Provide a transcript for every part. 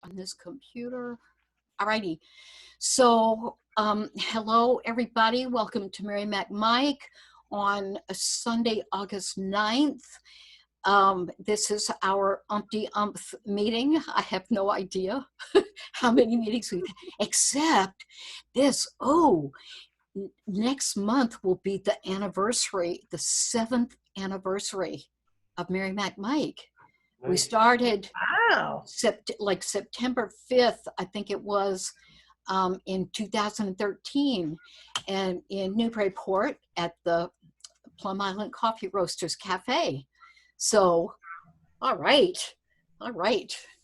on this computer. Alrighty. So, hello everybody. Welcome to Merrimack Mic on a Sunday, August 9th. This is our umpty-umph meeting. I have no idea how many meetings we've had, except this. Oh, next month will be the anniversary, the 7th anniversary of Merrimack Mic. We started like September 5th, I think it was, in 2013, and in Newburyport at the Plum Island Coffee Roasters Cafe. So, all right.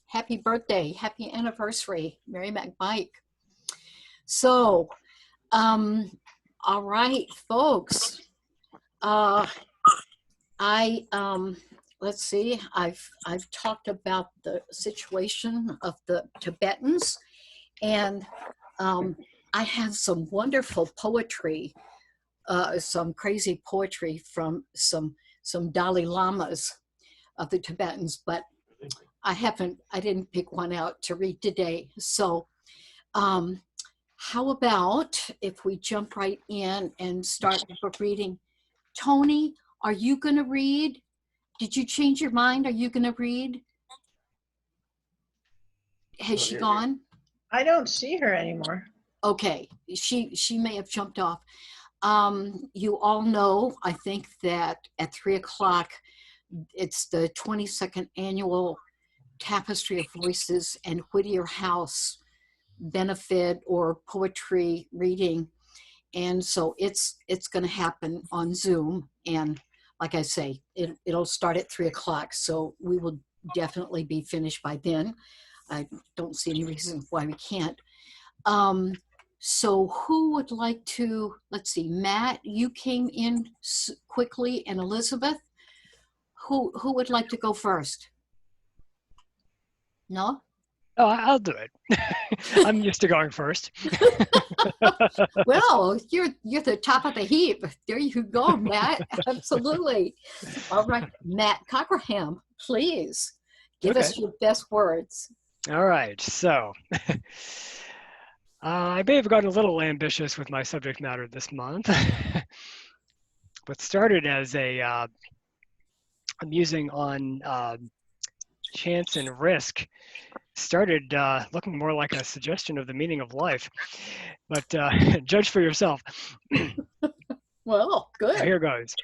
Happy birthday, happy anniversary, Merrimack Mic. So, all right, folks. Let's see, I've talked about the situation of the Tibetans, and I have some wonderful poetry, some crazy poetry from some Dalai Lamas of the Tibetans, but I didn't pick one out to read today. So how about if we jump right in and start reading? Tony, are you going to read? Did you change your mind? Are you going to read? Has she gone? I don't see her anymore. Okay, she may have jumped off. You all know, I think, that at 3 o'clock, it's the 22nd annual Tapestry of Voices and Whittier House benefit or poetry reading. And so it's going to happen on Zoom. And like I say, it'll start at 3 o'clock. So we will definitely be finished by then. I don't see any reason why we can't. So who would like to, let's see, Matt, you came in quickly, and Elizabeth, who would like to go first? No? Oh, I'll do it. I'm used to going first. Well, you're the top of the heap. There you go, Matt. Absolutely. All right, Matt Cockerham, please give us your best words. All right. So I may have gotten a little ambitious with my subject matter this month. What started as a musing on chance and risk started looking more like a suggestion of the meaning of life. But judge for yourself. Well, good. Here goes.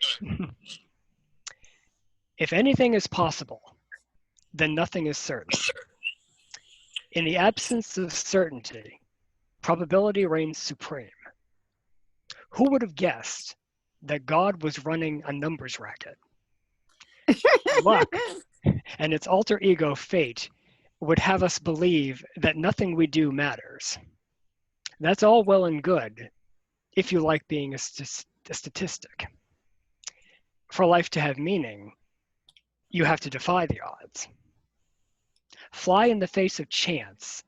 If anything is possible, then nothing is certain. In the absence of certainty, probability reigns supreme. Who would have guessed that God was running a numbers racket? Luck and its alter ego, fate, would have us believe that nothing we do matters. That's all well and good if you like being a statistic. For life to have meaning, you have to defy the odds. Fly in the face of chance,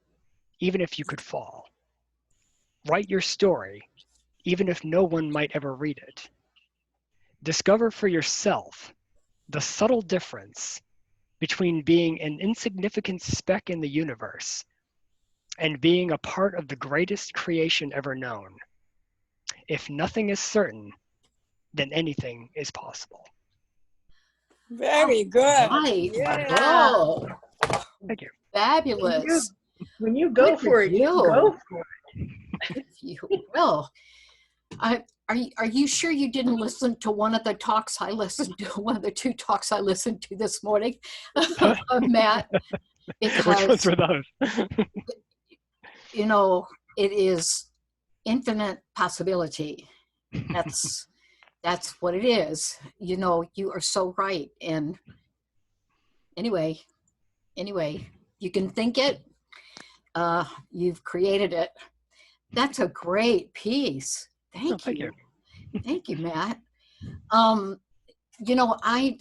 even if you could fall. Write your story, even if no one might ever read it. Discover for yourself the subtle difference between being an insignificant speck in the universe and being a part of the greatest creation ever known. If nothing is certain, then anything is possible. Very good. Right. Yeah. Whoa. Thank you. Fabulous. When you go for it, you go for it. If you will. Are you sure you didn't listen to one of the talks I listened to, one of the 2 talks I listened to this morning of Matt? Because, which ones were those? You know, it is infinite possibility. That's what it is. You know, you are so right. And anyway, you can think it. You've created it. That's a great piece. Thank you. Thank you, Matt. You know, I've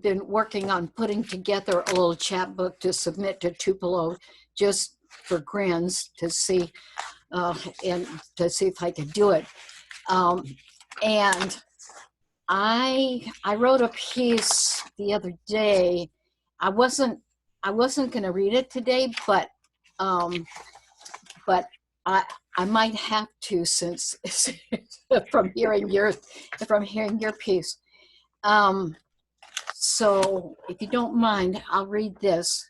been working on putting together a little chapbook to submit to Tupelo just for grins to see and to see if I could do it. And I wrote a piece the other day. I wasn't I wasn't going to read it today, but I might have to, since from hearing your piece. So if you don't mind, I'll read this.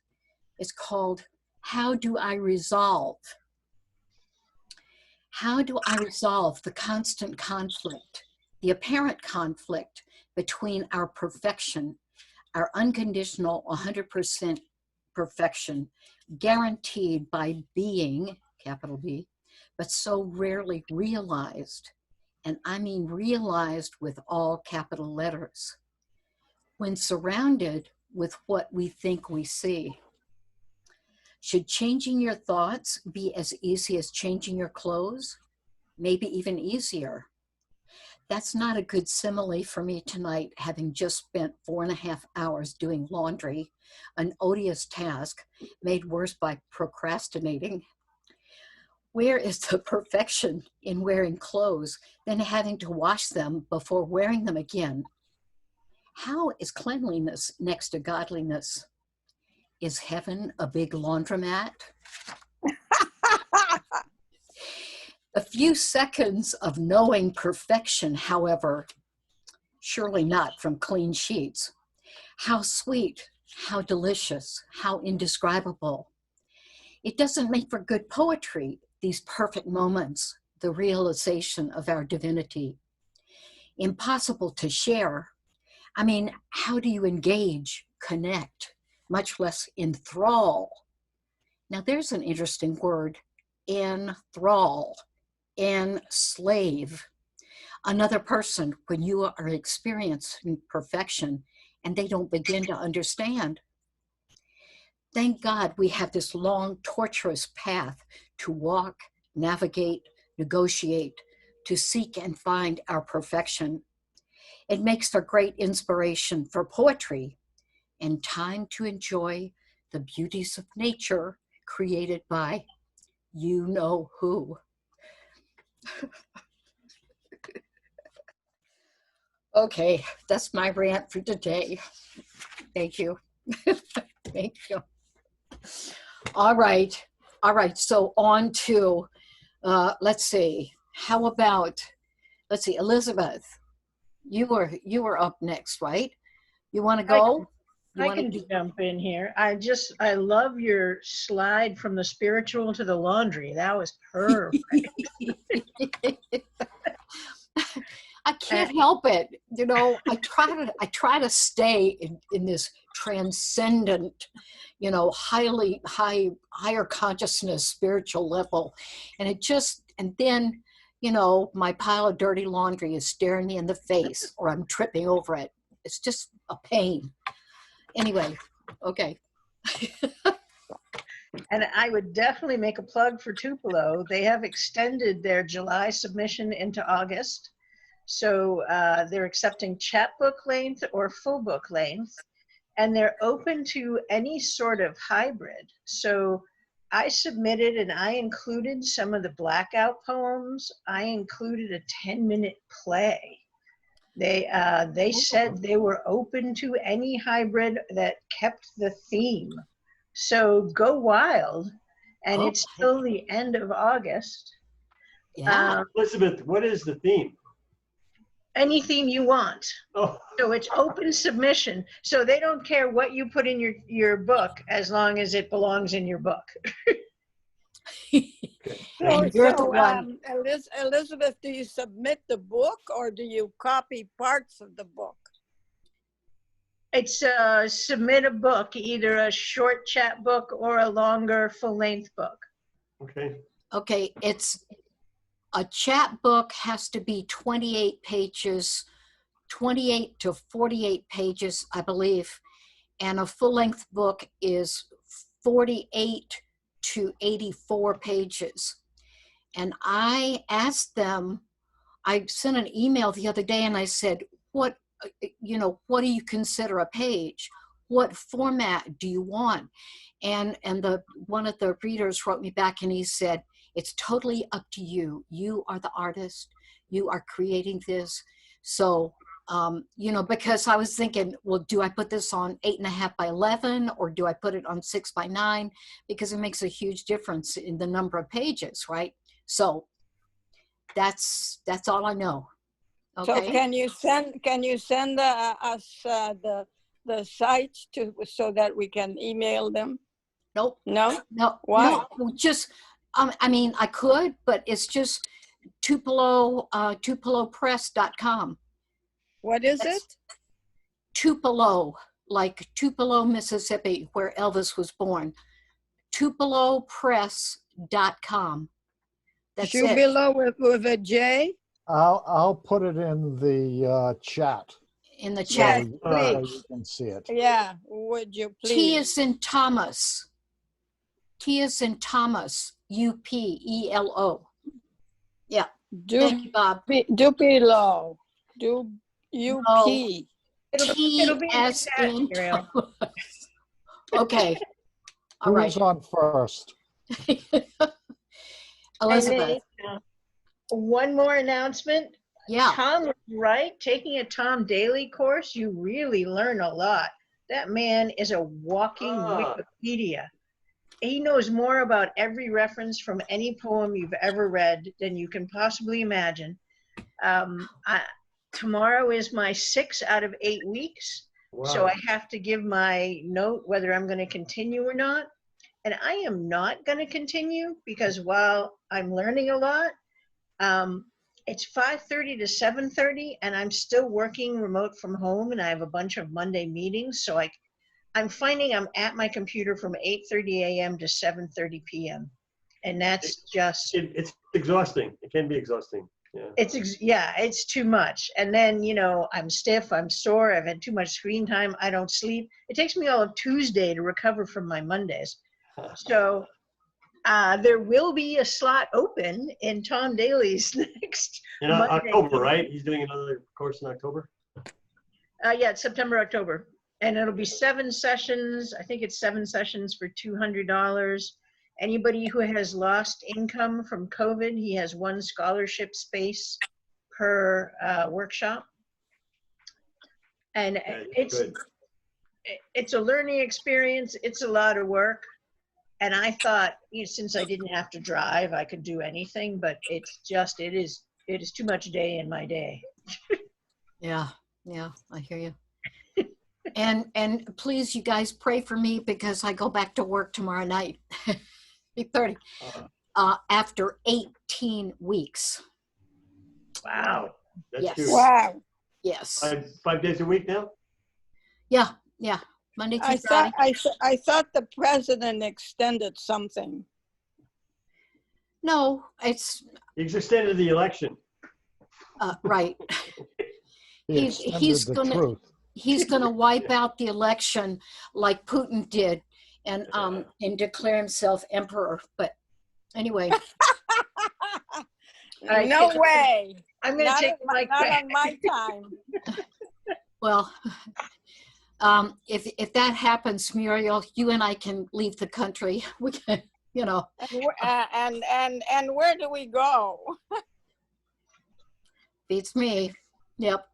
It's called "How Do I Resolve?" How do I resolve the constant conflict, the apparent conflict between our perfection, our unconditional 100% perfection, guaranteed by being, capital B, but so rarely realized, and I mean realized with all capital letters, when surrounded with what we think we see? Should changing your thoughts be as easy as changing your clothes? Maybe even easier. That's not a good simile for me tonight, having just spent 4.5 hours doing laundry, an odious task made worse by procrastinating. Where is the perfection in wearing clothes, then having to wash them before wearing them again? How is cleanliness next to godliness? Is heaven a big laundromat? A few seconds of knowing perfection, however, surely not from clean sheets. How sweet, how delicious, how indescribable. It doesn't make for good poetry, these perfect moments, the realization of our divinity. Impossible to share. I mean, how do you engage, connect, much less enthrall? Now there's an interesting word, enthrall, enslave another person when you are experiencing perfection and they don't begin to understand. Thank God we have this long, torturous path to walk, navigate, negotiate, to seek and find our perfection. It makes for great inspiration for poetry and time to enjoy the beauties of nature created by you know who. Okay, that's my rant for today. Thank you. Thank you. All right. So on to, let's see. How about, let's see, Elizabeth, you were up next, right? You want to go? I can jump in here. I love your slide from the spiritual to the laundry. That was perfect. I can't help it. You know, I try to stay in this transcendent, you know, higher consciousness, spiritual level. And then, you know, my pile of dirty laundry is staring me in the face or I'm tripping over it. It's just a pain. Anyway, okay. And I would definitely make a plug for Tupelo. They have extended their July submission into August. So they're accepting chapbook length or full book length, and they're open to any sort of hybrid. So I submitted and I included some of the blackout poems. I included a 10-minute play. They said they were open to any hybrid that kept the theme. So go wild. And it's still the end of August. Yeah. Elizabeth, what is the theme? Any theme you want. Oh. So it's open submission. So they don't care what you put in your book as long as it belongs in your book. And you're the one. Elizabeth, do you submit the book or do you copy parts of the book? It's submit a book, either a short chat book or a longer full-length book. Okay, it's a chat book has to be 28 pages, 28 to 48 pages, I believe. And a full-length book is 48 to 84 pages. And I asked them, I sent an email the other day and I said, what do you consider a page? What format do you want? And one of the readers wrote me back and he said, it's totally up to you. You are the artist. You are creating this. So You know, because I was thinking, well, do I put this on 8.5 by 11 or do I put it on 6 by 9? Because it makes a huge difference in the number of pages, right? So that's all I know. So Okay. can you send us the sites so that we can email them? Nope. No? No. Why? No. Just I mean, I could, but it's just tupelopress.com. What is That's it? Tupelo, like Tupelo, Mississippi, where Elvis was born. tupelopress.com. That's it. Jubilo with a J? I'll put it in the chat In the so, chat. Yes, so please. you can see it. Yeah, would you T please? is in Thomas. T is in Thomas. Upelo. Yeah. Thank you, Bob. Dupilo. UP. It'll T be in the as chat, in Muriel. Thomas. Okay. All right. Who's on first? Elizabeth. And then, one more announcement. Yeah. Tom was right. Taking a Tom Daly course, you really learn a lot. That man is a walking Wikipedia. He knows more about every reference from any poem you've ever read than you can possibly imagine. Tomorrow is my 6 out of 8 weeks. Wow. So I have to give my note whether I'm going to continue or not. And I am not going to continue because while I'm learning a lot, it's 5:30 to 7:30 and I'm still working remote from home and I have a bunch of Monday meetings. So I'm finding I'm at my computer from 8:30 a.m. to 7:30 p.m. And that's just... It's exhausting. It can be exhausting. Yeah. It's too much. And then, you know, I'm stiff, I'm sore, I've had too much screen time, I don't sleep. It takes me all of Tuesday to recover from my Mondays. So there will be a slot open in Tom Daly's next Monday. October, right? He's doing another course in October? Yeah, it's September, October. And it'll be 7 sessions. I think it's 7 sessions for $200. Anybody who has lost income from COVID, he has 1 scholarship space per workshop. And it's a learning experience. It's a lot of work. And I thought, you know, since I didn't have to drive, I could do anything, but it is too much day in my day. Yeah. I hear you. And please, you guys, pray for me because I go back to work tomorrow night. 8:30. After 18 weeks. Wow. That's Yes. huge. Wow. Yes. 5 days a week now? Yeah. Monday through I thought the president extended something. No, it's He's extended the election. right. He He's extended the truth. He's gonna wipe out the election like Putin did and declare himself emperor. But anyway. Right, No way. I'm going to take my not on my time. Well, if that happens, Muriel, you and I can leave the country. We can, you know. And where do we go? Beats me. Yep.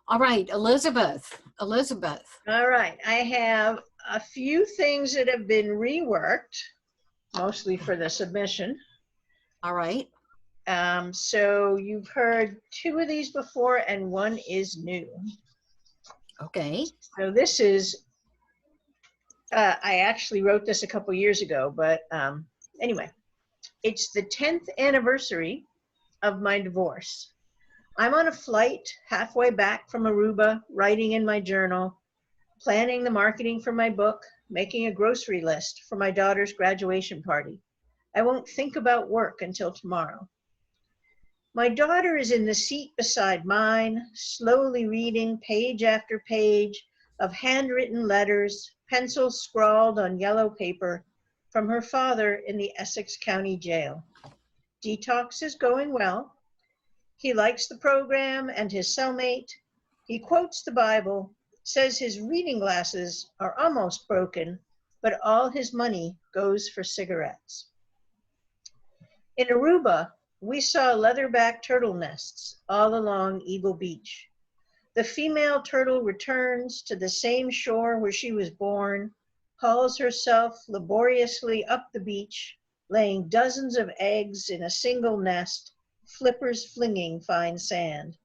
All right, Elizabeth. All right. I have a few things that have been reworked, mostly for the submission. All right. So you've heard 2 of these before and 1 is new. Okay. So this is, I actually wrote this a couple years ago, but anyway, it's the 10th anniversary of my divorce. I'm on a flight halfway back from Aruba, writing in my journal, planning the marketing for my book, making a grocery list for my daughter's graduation party. I won't think about work until tomorrow. My daughter is in the seat beside mine, slowly reading page after page of handwritten letters, pencils scrawled on yellow paper from her father in the Essex County Jail. Detox is going well. He likes the program and his cellmate. He quotes the Bible, says his reading glasses are almost broken, but all his money goes for cigarettes. In Aruba, we saw leatherback turtle nests all along Eagle Beach. The female turtle returns to the same shore where she was born, hauls herself laboriously up the beach, laying dozens of eggs in a single nest, flippers flinging fine sand.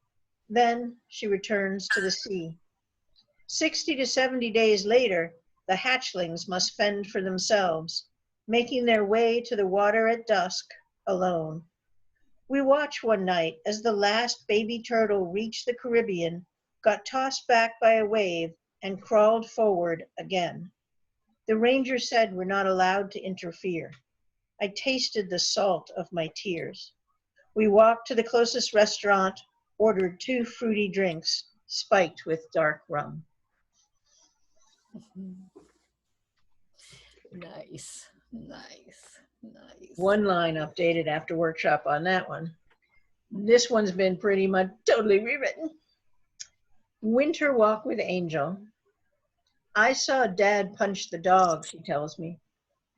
Then she returns to the sea. 60 to 70 days later, the hatchlings must fend for themselves, making their way to the water at dusk, alone. We watched one night as the last baby turtle reached the Caribbean, got tossed back by a wave, and crawled forward again. The ranger said we're not allowed to interfere. I tasted the salt of my tears. We walked to the closest restaurant, ordered 2 fruity drinks, spiked with dark rum. Nice, nice, nice. One line updated after workshop on that one. This one's been pretty much totally rewritten. Winter walk with Angel. I saw Dad punch the dog, she tells me.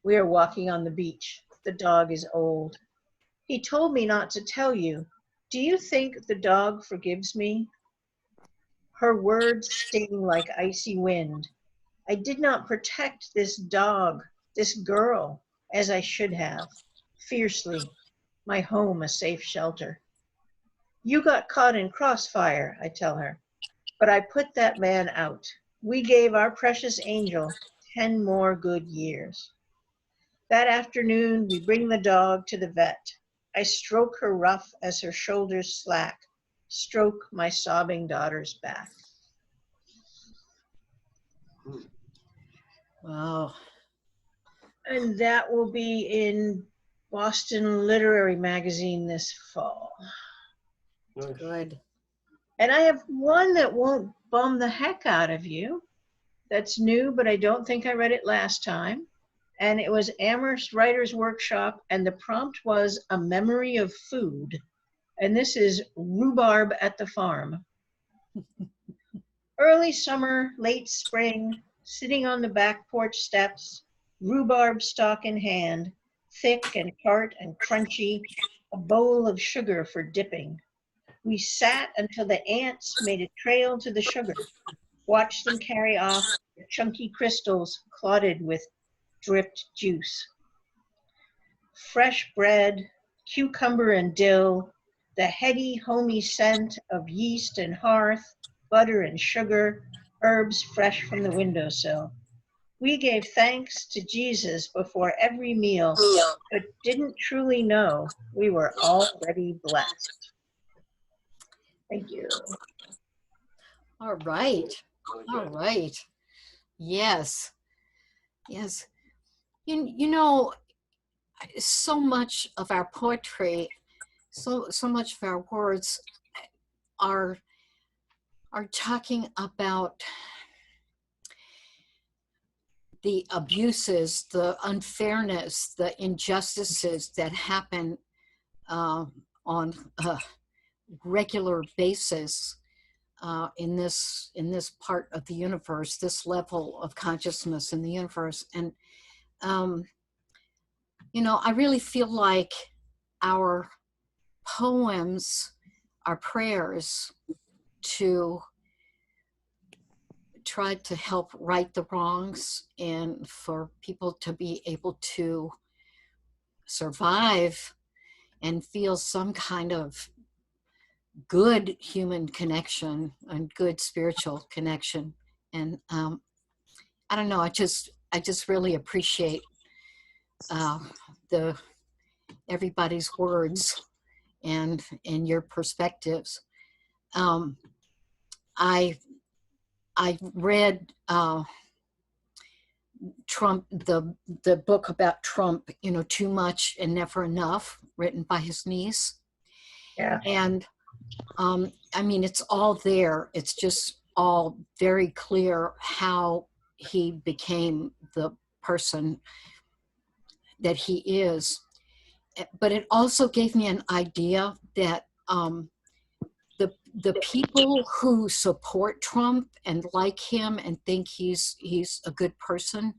We are walking on the beach. The dog is old. He told me not to tell you. Do you think the dog forgives me? Her words sting like icy wind. I did not protect this dog, this girl, as I should have. Fiercely, my home a safe shelter. You got caught in crossfire, I tell her, but I put that man out. We gave our precious Angel 10 more good years. That afternoon, we bring the dog to the vet. I stroke her rough as her shoulders slack, stroke my sobbing daughter's back. Wow. And that will be in Boston Literary Magazine this fall. Nice. Good. And I have one that won't bum the heck out of you. That's new, but I don't think I read it last time. And it was Amherst Writers Workshop, and the prompt was A Memory of Food. And this is Rhubarb at the Farm. Early summer, late spring, sitting on the back porch steps, rhubarb stalk in hand, thick and tart and crunchy, a bowl of sugar for dipping. We sat until the ants made a trail to the sugar, watched them carry off the chunky crystals clotted with dripped juice. Fresh bread, cucumber and dill, the heady, homey scent of yeast and hearth, butter and sugar, herbs fresh from the windowsill. We gave thanks to Jesus before every meal, but didn't truly know we were already blessed. Thank you. All right. Really All good. right. Yes. Yes. You know, so much of our poetry, so much of our words are talking about the abuses, the unfairness, the injustices that happen on a regular basis in this part of the universe, this level of consciousness in the universe. And you know, I really feel like our poems are prayers to try to help right the wrongs and for people to be able to survive and feel some kind of good human connection and good spiritual connection. And I don't know, I just really appreciate the everybody's words and your perspectives. I read Trump, the book about Trump, you know, Too Much and Never Enough, written by his niece. Yeah. And I mean, it's all there. It's just all very clear how he became the person that he is. But it also gave me an idea that the people who support Trump and like him and think he's a good person,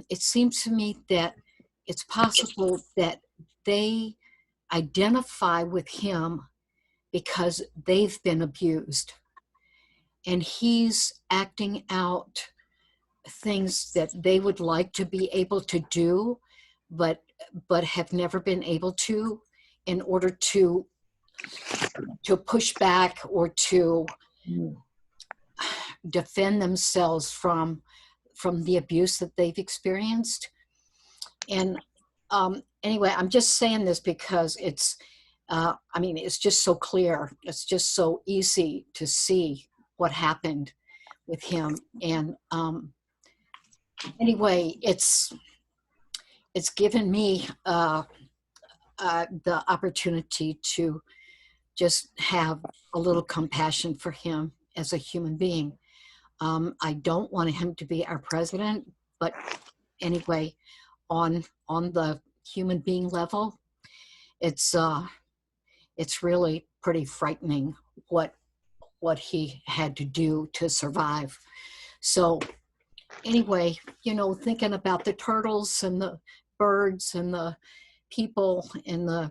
it seems to me that it's possible that they identify with him because they've been abused. and he's acting out things that they would like to be able to do, but have never been able to, in order to push back or to defend themselves from the abuse that they've experienced. And anyway, I'm just saying this because it's I mean, it's just so clear. It's just so easy to see what happened with him. And anyway, it's given me the opportunity to just have a little compassion for him as a human being. I don't want him to be our president, but anyway, on the human being level, it's really pretty frightening what he had to do to survive. So anyway, you know, thinking about the turtles and the birds and the people and the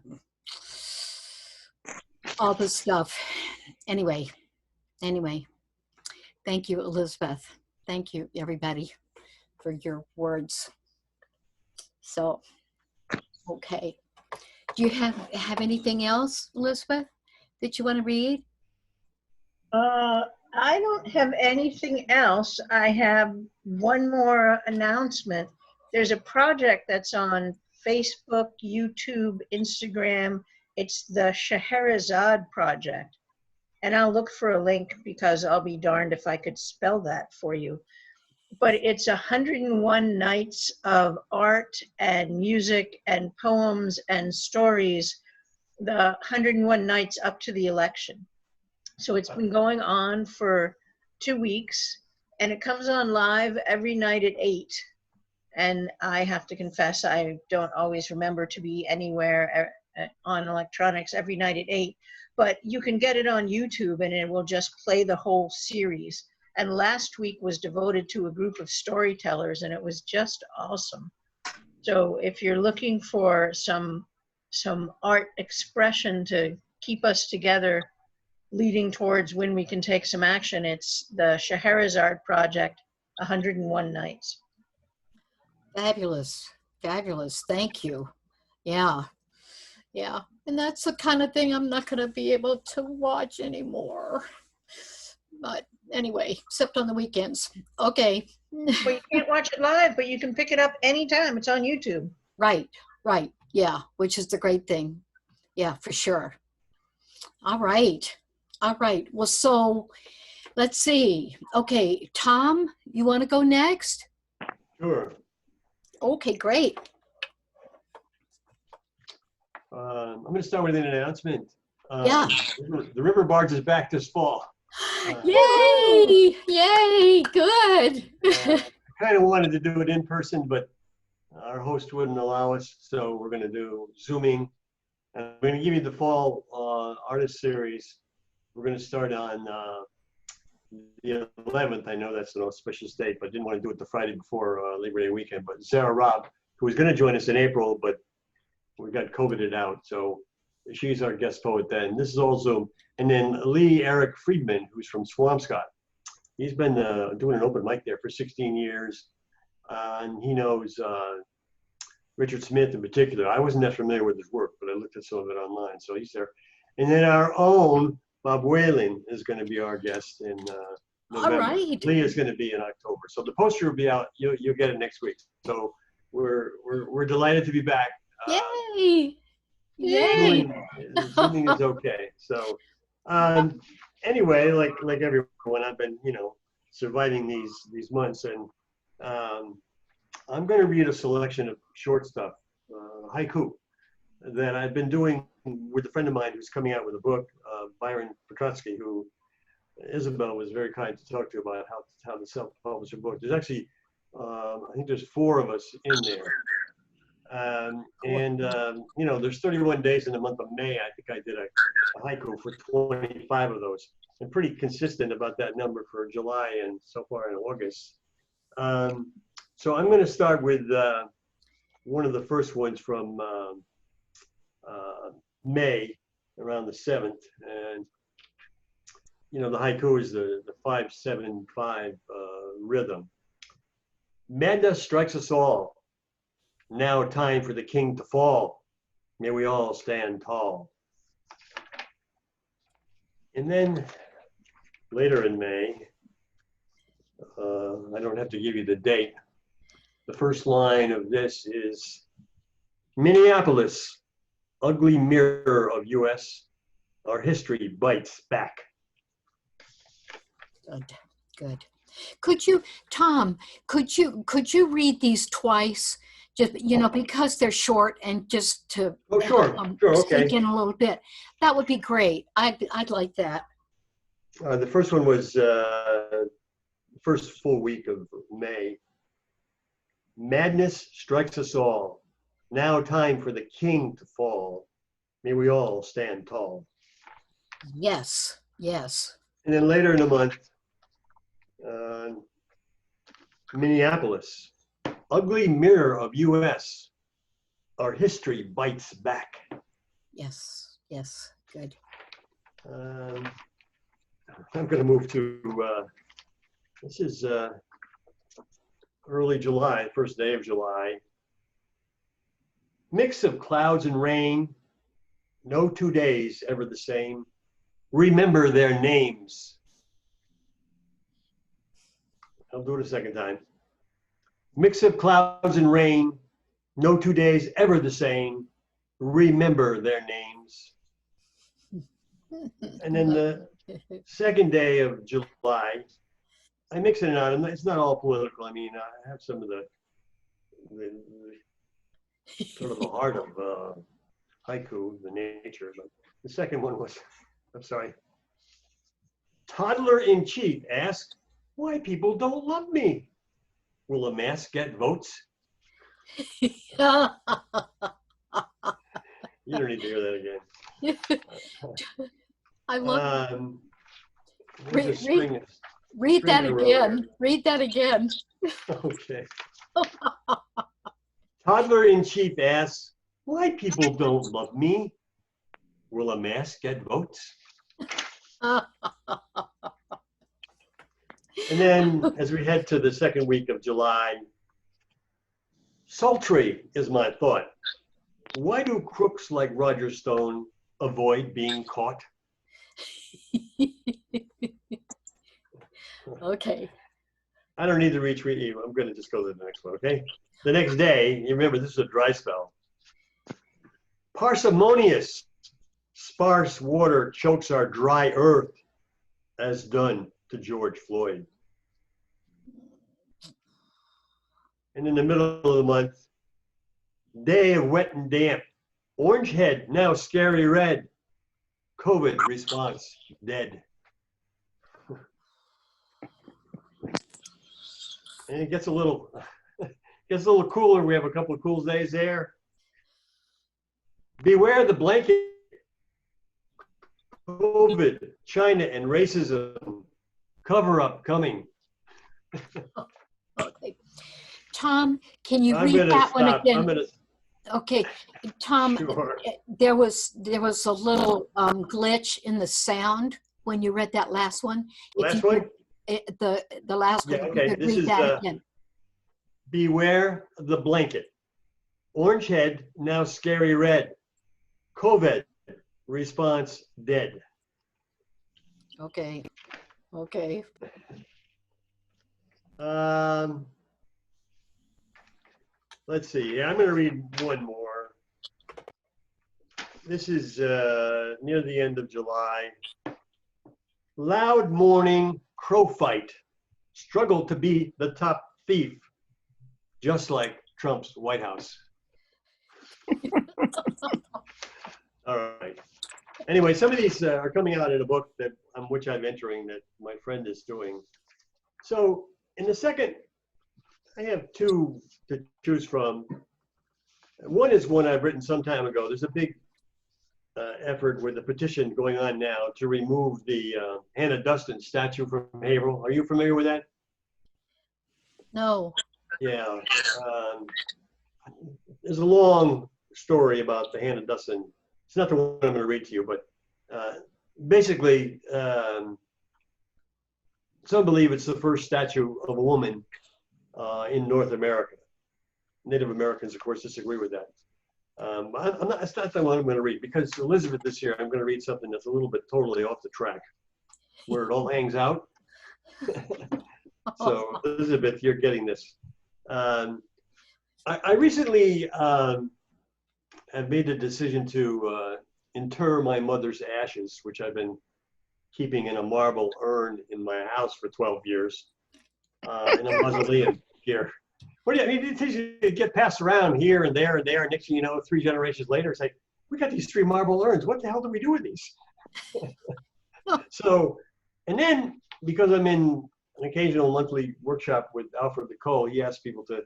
all the stuff. Anyway, thank you, Elizabeth. Thank you, everybody, for your words. So, okay. Do you have anything else, Elizabeth, that you want to read? I don't have anything else. I have one more announcement. There's a project that's on Facebook, YouTube, Instagram. It's the Scheherazade Project. And I'll look for a link because I'll be darned if I could spell that for you. But it's 101 nights of art and music and poems and stories, the 101 nights up to the election. So it's been going on for 2 weeks, and it comes on live every night at 8. And I have to confess, I don't always remember to be anywhere on electronics every night at 8, but you can get it on YouTube and it will just play the whole series. And last week was devoted to a group of storytellers, and it was just awesome. So if you're looking for some art expression to keep us together, leading towards when we can take some action, it's the Scheherazade Project, 101 Nights. Fabulous. Thank you. Yeah. And that's the kind of thing I'm not going to be able to watch anymore. But anyway, except on the weekends. Okay. Well, you can't watch it live, but you can pick it up anytime. It's on YouTube. Right. Yeah, which is the great thing. Yeah, for sure. All right. Well, so let's see. Okay, Tom, you want to go next? Sure. Okay, great. I'm going to start with an announcement. Yeah. The river barge is back this fall. Yay! Good. I kind of wanted to do it in person, but our host wouldn't allow us, so we're going to do Zooming. I'm going to give you the fall artist series. We're going to start on the 11th. I know that's an auspicious date, but didn't want to do it the Friday before Labor Day weekend. But Sarah Robb, who was going to join us in April, but we got COVIDed out, so she's our guest poet then. This is all Zoom. And then Lee Eric Friedman, who's from Swampscott. He's been doing an open mic there for 16 years, and he knows Richard Smith in particular. I wasn't that familiar with his work, but I looked at some of it online, so he's there. And then our own Bob Whalen is going to be our guest in November. All right. Lee is going to be in October. So the poster will be out. You'll get it next week. So we're delighted to be back. Yay! Zooming is okay. So anyway, like everyone, I've been surviving these months, and I'm going to read a selection of short stuff, haiku, that I've been doing with a friend of mine who's coming out with a book, Byron Petrotsky, who Isabel was very kind to talk to about how to self-publish a book. There's actually, I think there's 4 of us in there. There's 31 days in the month of May. I think I did a haiku for 25 of those. I'm pretty consistent about that number for July and so far in August. So I'm going to start with one of the first ones from May, around the 7th. And, the haiku is the 5-7-5 rhythm. Madness strikes us all. Now time for the king to fall. May we all stand tall. And then later in May, I don't have to give you the date. The first line of this is, Minneapolis, ugly mirror of US, our history bites back. Good, good. Could you, Tom, could you read these twice? Just, because they're short and just to Oh, sure, okay. sink in a little bit. That would be great. I'd like that. The first one was first full week of May. Madness strikes us all. Now time for the king to fall. May we all stand tall. Yes, yes. And then later in the month, Minneapolis, ugly mirror of US, our history bites back. Yes, yes, good. I'm going to move to, this is early July, first day of July. Mix of clouds and rain, no 2 days ever the same. Remember their names. I'll do it a second time. Mix of clouds and rain, no 2 days ever the same. Remember their names. And then the second day of July, I mix it on. It's not all political. I mean, I have some of the sort of the heart of haiku, the nature. But the second one was, I'm sorry. Toddler in chief asks why people don't love me. Will a mask get votes? You don't need to hear that again. I love read read that again. Read that again. Okay. Toddler in chief asks, why people don't love me? Will a mask get votes? And then as we head to the second week of July, sultry is my thought. Why do crooks like Roger Stone avoid being caught? Okay. I don't need to retweet you. I'm going to just go to the next one, okay? The next day, you remember this is a dry spell. Parsimonious, sparse water chokes our dry earth, as done to George Floyd. And in the middle of the month, day of wet and damp, orange head, now scary red, COVID response dead. And it gets a little cooler. We have a couple of cool days there. Beware the blanket. COVID, China, and racism. Cover up coming. Okay. Tom, can you read that one again? Okay, Tom, Sure. there was a little glitch in the sound when you read that last one. Last one? The last one. Yeah, If you okay. could This read is that again. beware the blanket. Orange head, now scary red. COVID, response dead. Okay. Okay. Let's see. I'm going to read one more. This is near the end of July. Loud morning crow fight. Struggle to be the top thief, just like Trump's White House. All right. Anyway, some of these are coming out in a book that which I'm entering that my friend is doing. So in the second, I have two to choose from. One is one I've written some time ago. There's a big effort with a petition going on now to remove the Hannah Duston statue from Haverhill. Are you familiar with that? No. Yeah. There's a long story about the Hannah Duston. It's not the one I'm going to read to you, but basically some believe it's the first statue of a woman in North America. Native Americans, of course, disagree with that. It's not the one I'm going to read, because Elizabeth this year, I'm going to read something that's a little bit totally off the track, where it all hangs out. So Elizabeth, you're getting this. I recently have made the decision to inter my mother's ashes, which I've been keeping in a marble urn in my house for 12 years, in a mausoleum here. What do you, I mean, it get passed around here and there and there. Next thing you know, 3 generations later, it's like, we got these 3 marble urns. What the hell do we do with these? So, and then because I'm in an occasional monthly workshop with Alfred Nicole, he asked people to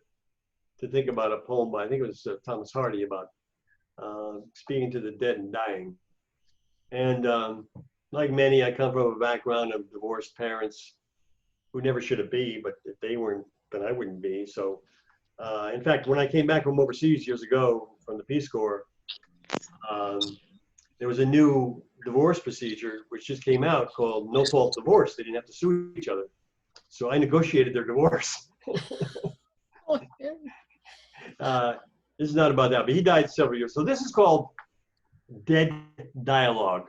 think about a poem by, I think it was Thomas Hardy, about speaking to the dead and dying. And like many, I come from a background of divorced parents who never should have been, but if they weren't, then I wouldn't be. So, in fact, when I came back from overseas years ago from the Peace Corps, there was a new divorce procedure which just came out called no fault divorce. They didn't have to sue each other. So I negotiated their divorce. This is not about that, but he died several years. So this is called Dead Dialogue.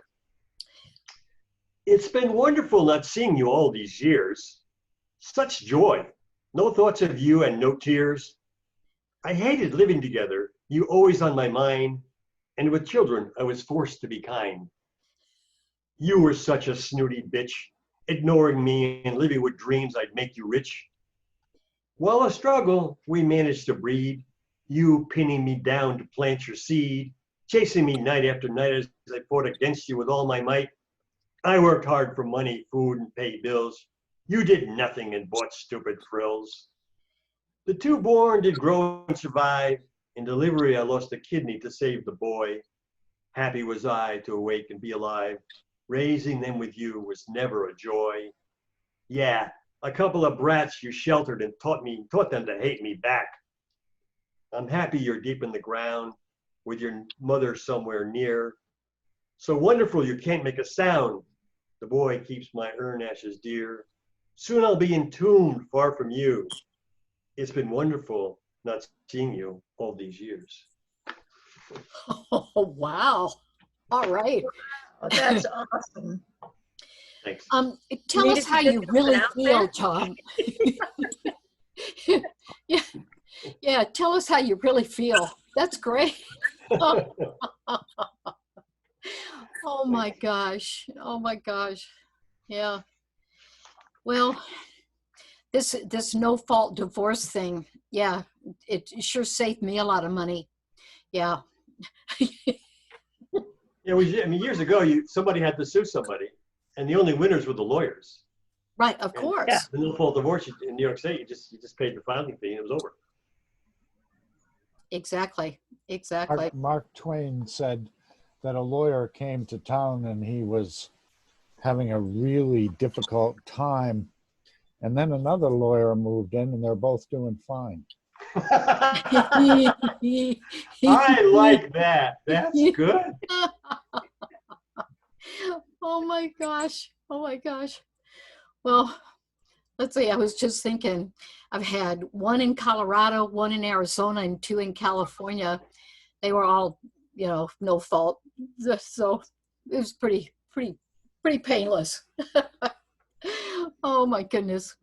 It's been wonderful not seeing you all these years. Such joy. No thoughts of you and no tears. I hated living together, you always on my mind, and with children I was forced to be kind. You were such a snooty bitch, ignoring me and living with dreams I'd make you rich. While a struggle we managed to breed, you pinning me down to plant your seed, chasing me night after night as I fought against you with all my might. I worked hard for money, food, and paid bills. You did nothing and bought stupid frills. The 2 born did grow and survive. In delivery, I lost a kidney to save the boy. Happy was I to awake and be alive. Raising them with you was never a joy. Yeah, a couple of brats you sheltered and taught them to hate me back. I'm happy you're deep in the ground with your mother somewhere near. So wonderful you can't make a sound. The boy keeps my urn ashes dear. Soon I'll be entombed far from you. It's been wonderful not seeing you all these years. Oh, wow. All right. Oh, that's awesome. Thanks. Tell Need us to how get you this really out feel, there? Tom. Yeah, yeah. Tell us how you really feel. That's great. Oh my gosh. Oh my gosh. Yeah. Well, this no fault divorce thing. Yeah, it sure saved me a lot of money. Yeah. Yeah, I mean, years ago, somebody had to sue somebody, and the only winners were the lawyers. Right. Of And course. Yeah. the no fault divorce in New York State, you just paid the filing fee and it was over. Exactly. Exactly. Mark Twain said that a lawyer came to town and he was having a really difficult time. And then another lawyer moved in and they're both doing fine. I like that. That's good. Oh my gosh. Oh my gosh. Well, let's see. I was just thinking, I've had 1 in Colorado, 1 in Arizona, and 2 in California. They were all, no fault. So it was pretty painless. Oh my goodness.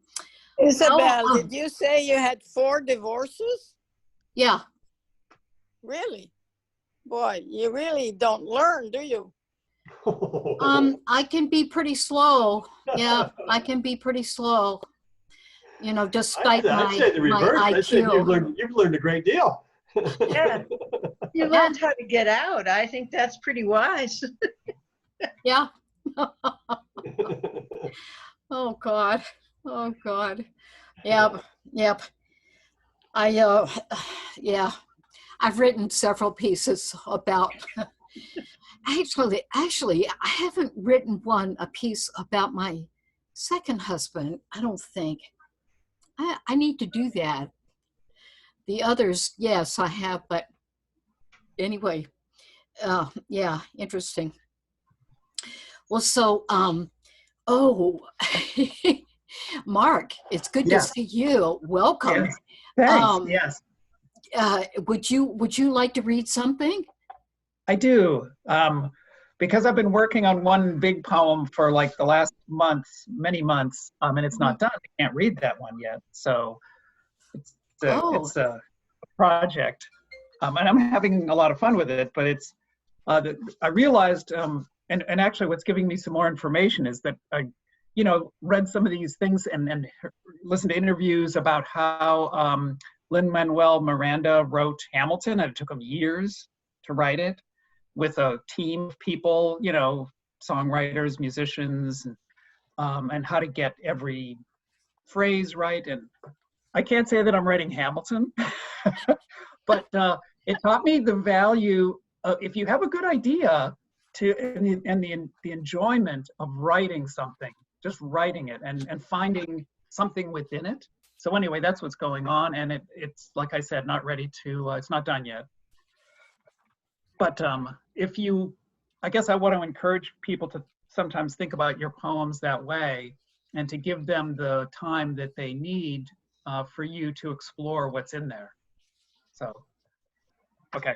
Isabel, Oh, did you say you had 4 divorces? yeah. Really? Boy, you really don't learn, do you? I can be pretty slow. Yeah, I can be pretty slow. Despite I'd say the my reverse. I'd say IQ. you've learned a great deal. Yeah. You learned how to get out. I think that's pretty wise. Yeah. Oh God. Oh God. Yep. Yep. Yeah. I've written several pieces about. Actually, I haven't written a piece about my second husband. I don't think. I need to do that. The others, yes, I have, but anyway, yeah, interesting. Well, so, oh, Mark, it's good to Yeah. see you. Welcome. Yes. Thanks. Um, Yes, would you like to read something? I do. Because I've been working on one big poem for like the last months, many months, and it's not done. I can't read that one yet. So Oh, it's a project, and I'm having a lot of fun with it. But it's I realized, and actually, what's giving me some more information is that I, read some of these things and listened to interviews about how Lin-Manuel Miranda wrote Hamilton, and it took him years to write it with a team of people, songwriters, musicians, and how to get every phrase right. And I can't say that I'm writing Hamilton, but it taught me the value if you have a good idea and the enjoyment of writing something, just writing it and finding something within it. So anyway, that's what's going on, and it's like I said, not ready to. It's not done yet. But I guess I want to encourage people to sometimes think about your poems that way, and to give them the time that they need for you to explore what's in there. So, okay.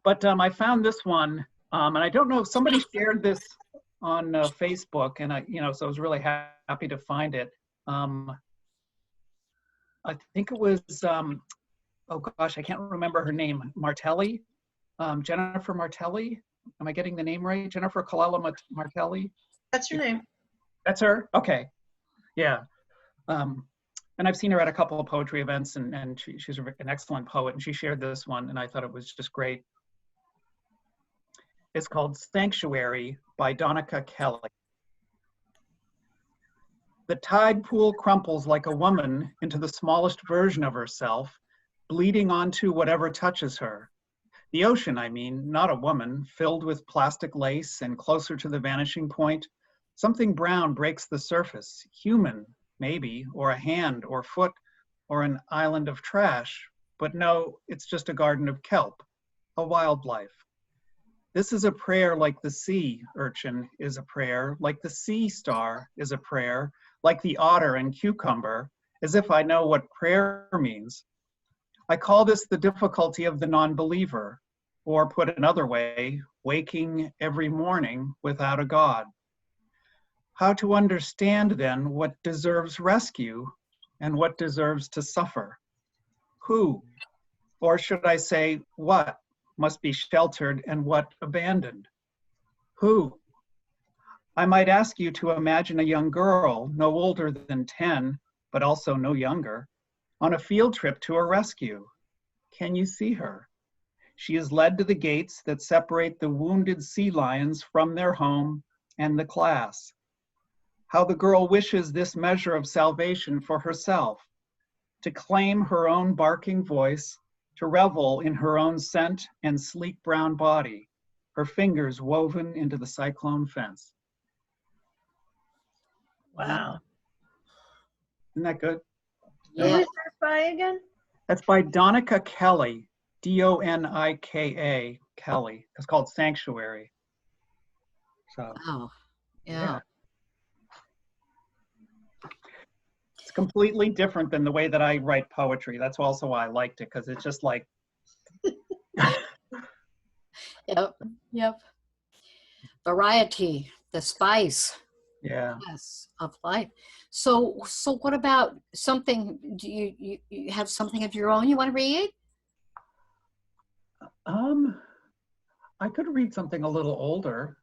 But I found this one, and I don't know if somebody shared this on Facebook, and so I was really happy to find it. I think it was, oh gosh, I can't remember her name, Martelli, Jennifer Martelli. Am I getting the name right? Jennifer Kalala Martelli? That's your name. That's her? Okay. Yeah. And I've seen her at a couple of poetry events, and she's an excellent poet, and she shared this one, and I thought it was just great. It's called Sanctuary by Donica Kelly. The tide pool crumples like a woman into the smallest version of herself, bleeding onto whatever touches her. The ocean, I mean, not a woman, filled with plastic lace and closer to the vanishing point. Something brown breaks the surface, human, maybe, or a hand or foot, or an island of trash. But no, it's just a garden of kelp, a wildlife. This is a prayer like the sea urchin is a prayer, like the sea star is a prayer, like the otter and cucumber, as if I know what prayer means. I call this the difficulty of the non-believer, or put another way, waking every morning without a God. How to understand then what deserves rescue and what deserves to suffer? Who, or should I say what, must be sheltered and what abandoned? Who? I might ask you to imagine a young girl, no older than 10, but also no younger, on a field trip to a rescue. Can you see her? She is led to the gates that separate the wounded sea lions from their home and the class. How the girl wishes this measure of salvation for herself, to claim her own barking voice, to revel in her own scent and sleek brown body, her fingers woven into the cyclone fence. Wow. Isn't that good? Who yeah. is that by again? That's by Donica Kelly, Donika Kelly. It's called Sanctuary. So, Wow. Yeah. It's completely different than the way that I write poetry. That's also why I liked it, because it's just like, Yep. Yep. Variety, the spice, yeah. yes, of life. So what about something? Do you have something of your own you want to read? I could read something a little older,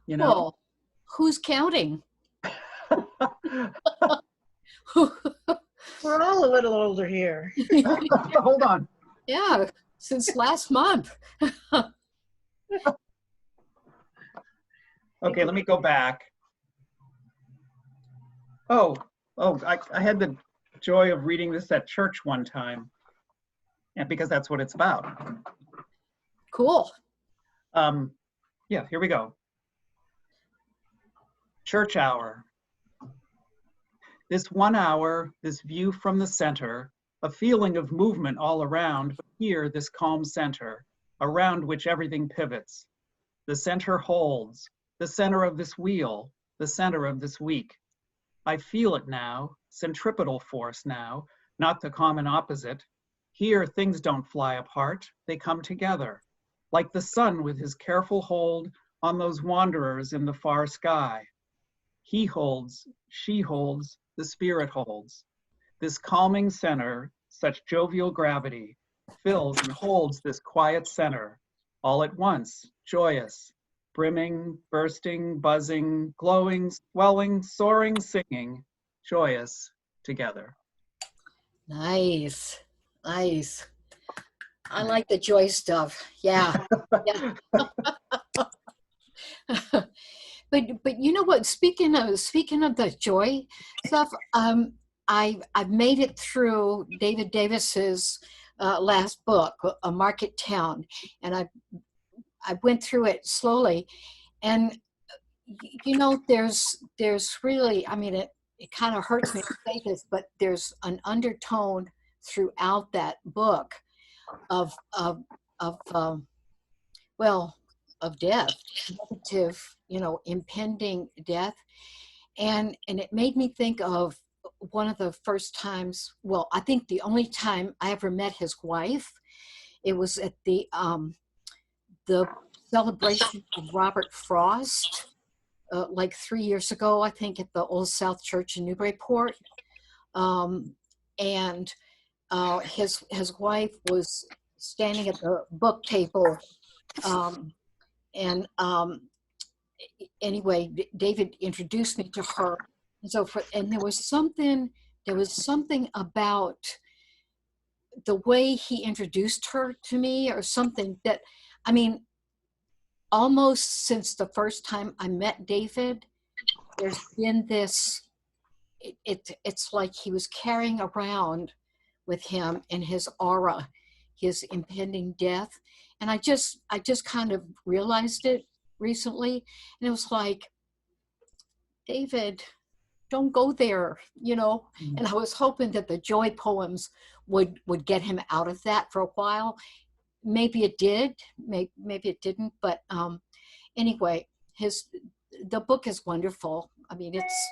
you know. Well, who's counting? We're all a little older here. Hold on. Yeah, since last month. Okay, let me go back. Oh, I had the joy of reading this at church one time, and because that's what it's about. Cool. Yeah, here we go. Church hour. This 1 hour, this view from the center, a feeling of movement all around, but here, this calm center, around which everything pivots. The center holds, the center of this wheel, the center of this week. I feel it now, centripetal force now, not the common opposite. Here, things don't fly apart, they come together, like the sun with his careful hold on those wanderers in the far sky. He holds, she holds, the spirit holds. This calming center, such jovial gravity, fills and holds this quiet center, all at once, joyous, brimming, bursting, buzzing, glowing, swelling, soaring, singing, joyous together. Nice, nice. I like the joy stuff. Yeah, yeah. But you know what? Speaking of the joy stuff, I've made it through David Davis's last book, A Market Town, and I went through it slowly, and you know, there's really, I mean, it kind of hurts me to say this, but there's an undertone throughout that book of well, of death, negative, you know, impending death. And it made me think of one of the first times, well, I think the only time I ever met his wife. It was at the celebration of Robert Frost, like 3 years ago, I think, at the Old South Church in Newburyport. And his wife was standing at the book table, and anyway, David introduced me to her, and so and there was something about the way he introduced her to me, or something that, I mean, almost since the first time I met David, there's been this, it's like he was carrying around with him in his aura his impending death. And I just kind of realized it recently, and it was like, David, don't go there, you know. And I was hoping that the joy poems would get him out of that for a while. Maybe it did, maybe it didn't, but anyway, the book is wonderful. I mean, it's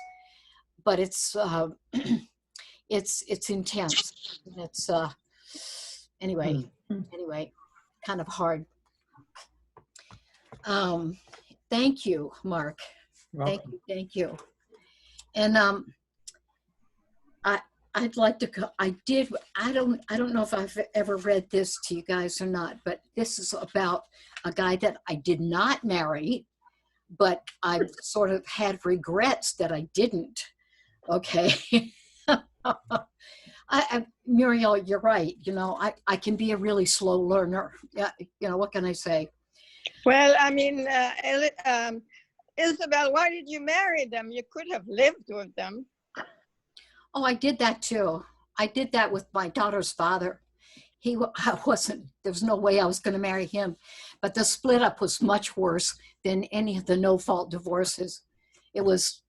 it's intense. It's anyway, kind of hard. Thank you, Mark. Thank you. And I'd like to I don't know if I've ever read this to you guys or not, but this is about a guy that I did not marry, but I've sort of had regrets that I didn't. Okay. Muriel, you're right. You know, I can be a really slow learner. Yeah. You know, what can I say? Well, I mean, Isabel, why did you marry them? You could have lived with them. Oh, I did that too. I did that with my daughter's father. I wasn't, there was no way I was going to marry him. But the split up was much worse than any of the no-fault divorces. It was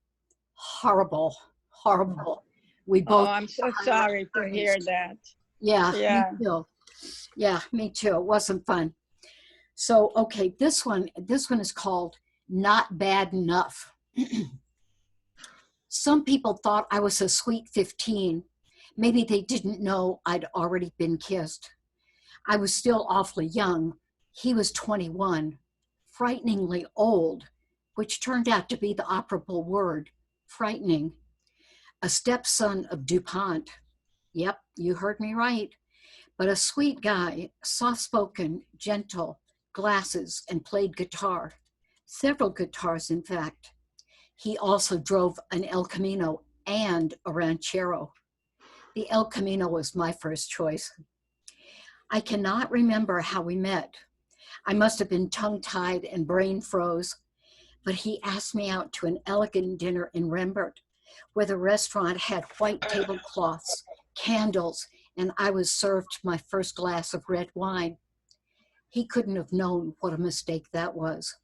horrible, horrible. We both. Oh, I'm so sorry to hear that. Yeah, Yeah. me too. Yeah, me too. It wasn't fun. So, okay, this one is called Not Bad Enough. Some people thought I was a sweet 15. Maybe they didn't know I'd already been kissed. I was still awfully young. He was 21, frighteningly old, which turned out to be the operable word, frightening. A stepson of DuPont. Yep, you heard me right. But a sweet guy, soft-spoken, gentle, glasses, and played guitar. Several guitars, in fact. He also drove an El Camino and a Ranchero. The El Camino was my first choice. I cannot remember how we met. I must have been tongue-tied and brain froze, but he asked me out to an elegant dinner in Rembert, where the restaurant had white tablecloths, candles, and I was served my first glass of red wine. He couldn't have known what a mistake that was.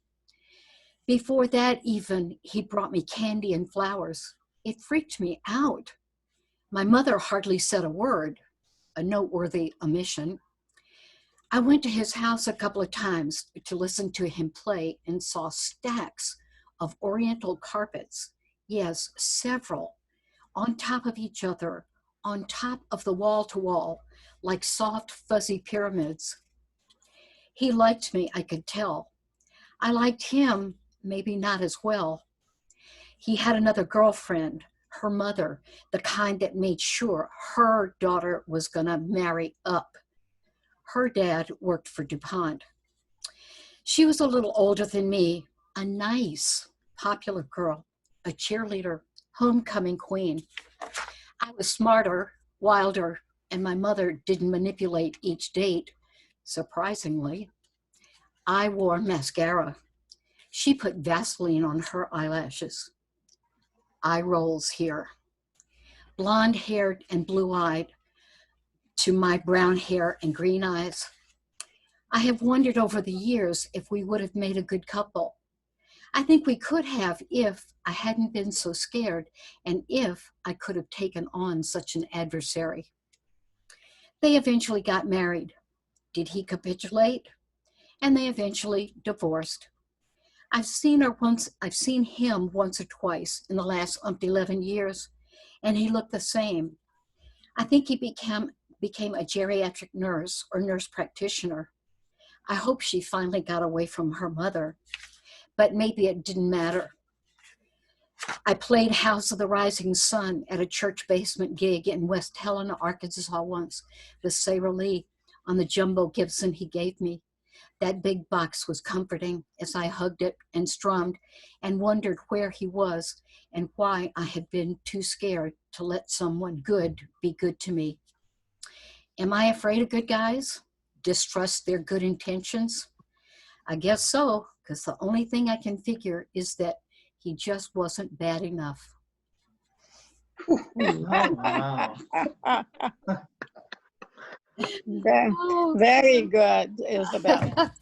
Before that even, he brought me candy and flowers. It freaked me out. My mother hardly said a word, a noteworthy omission. I went to his house a couple of times to listen to him play and saw stacks of oriental carpets. Yes, several, on top of each other, on top of the wall to wall, like soft, fuzzy pyramids. He liked me, I could tell. I liked him, maybe not as well. He had another girlfriend, her mother, the kind that made sure her daughter was gonna marry up. Her dad worked for DuPont. She was a little older than me, a nice, popular girl, a cheerleader, homecoming queen. I was smarter, wilder, and my mother didn't manipulate each date, surprisingly. I wore mascara. She put Vaseline on her eyelashes. Eye rolls here. Blonde haired and blue eyed to my brown hair and green eyes. I have wondered over the years if we would have made a good couple. I think we could have if I hadn't been so scared and if I could have taken on such an adversary. They eventually got married. Did he capitulate? And they eventually divorced. I've seen him once or twice in the last 11 years, and he looked the same. I think he became a geriatric nurse or nurse practitioner. I hope she finally got away from her mother, but maybe it didn't matter. I played House of the Rising Sun at a church basement gig in West Helena, Arkansas once with Sarah Lee on the jumbo Gibson he gave me. That big box was comforting as I hugged it and strummed and wondered where he was and why I had been too scared to let someone good be good to me. Am I afraid of good guys? Distrust their good intentions? I guess so, because the only thing I can figure is that he just wasn't bad enough. Wow. Very good, Isabel.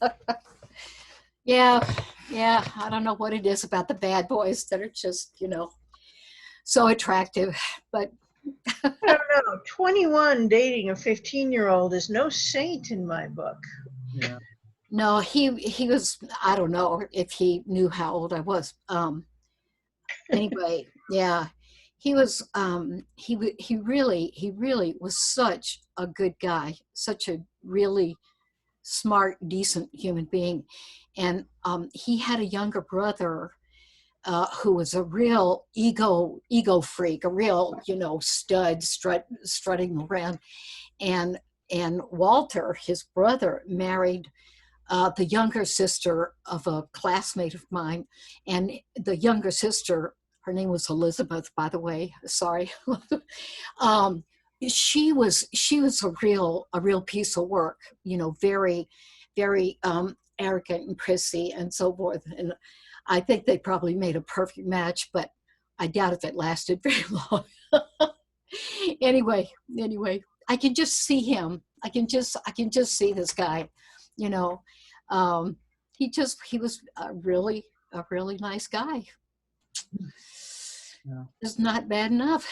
Yeah, I don't know what it is about the bad boys that are just, so attractive, but I don't know. 21 dating a 15-year-old is no saint in my book. Yeah. no, he was, I don't know if he knew how old I was. Anyway, yeah, he was, he really was such a good guy, such a really smart, decent human being. And he had a younger brother who was a real ego freak, a real, stud strutting around. And Walter, his brother, married the younger sister of a classmate of mine. And the younger sister, her name was Elizabeth, by the way, sorry. She was a real piece of work, very, very arrogant and prissy and so forth. And I think they probably made a perfect match, but I doubt if it lasted very long. Anyway, I can just see him. I can just see this guy, he was a really nice guy. Yeah. It's not bad enough.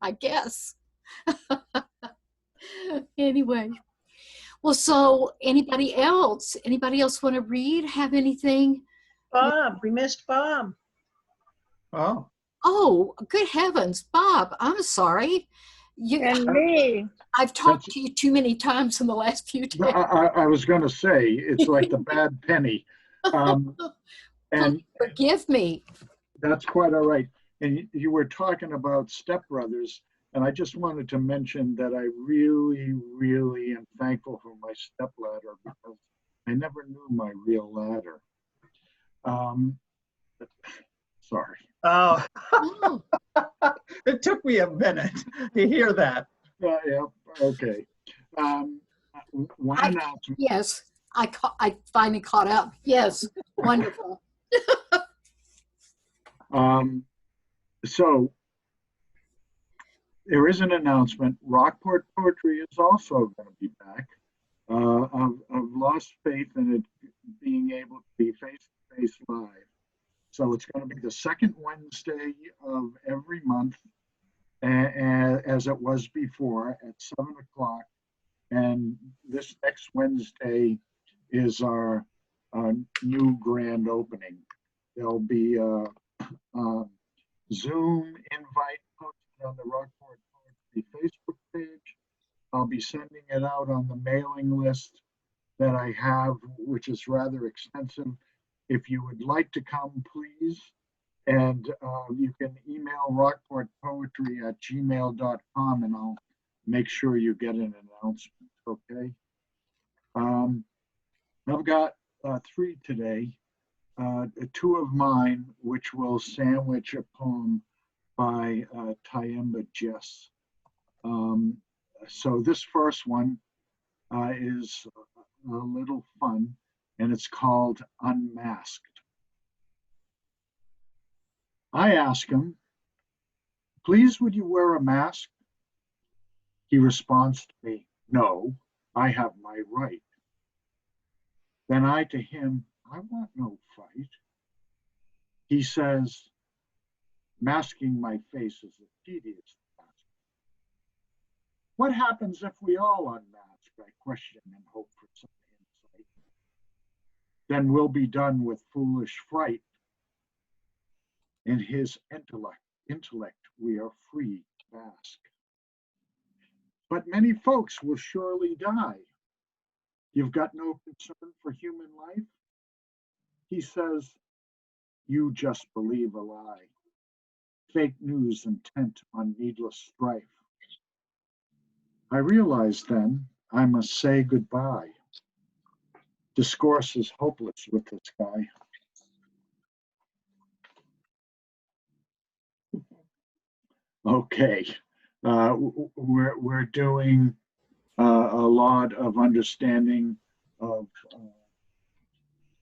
I guess. Anyway. Well, so anybody else want to read? Have anything? Bob, we missed Bob. Oh. Oh, good heavens, Bob, I'm sorry. And me. I've talked to you too many times in the last few days. I was going to say, it's like the bad penny. And forgive me. that's quite all right. And you were talking about stepbrothers, and I just wanted to mention that I really, really am thankful for my stepladder because I never knew my real ladder. Sorry. Oh. It took me a minute to hear that. Yeah, okay. One announcement. Yes, I finally caught up. Yes, wonderful. So there is an announcement. Rockport Poetry is also going to be back. I've lost faith in it being able to be face-to-face live. So it's going to be the second Wednesday of every month, as it was before, at 7 o'clock. And this next Wednesday is our new grand opening. There'll be Zoom invite posted on the Rockport Poetry Facebook page. I'll be sending it out on the mailing list that I have, which is rather extensive. If you would like to come, please. And you can email rockportpoetry@gmail.com and I'll make sure you get an announcement, okay? I've got 3 today. 2 of mine, which will sandwich a poem by Tyemba Jess. So this first one is a little fun, and it's called Unmasked. I ask him, please would you wear a mask? He responds to me, no, I have my right. Then I to him, I want no fight. He says, masking my face is a tedious task. What happens if we all unmask? I question and hope for some insight. Then we'll be done with foolish fright. In his intellect we are free to bask. But many folks will surely die. You've got no concern for human life? He says, you just believe a lie. Fake news intent on needless strife. I realize then I must say goodbye. Discourse is hopeless with this guy. Okay, we're doing a lot of understanding of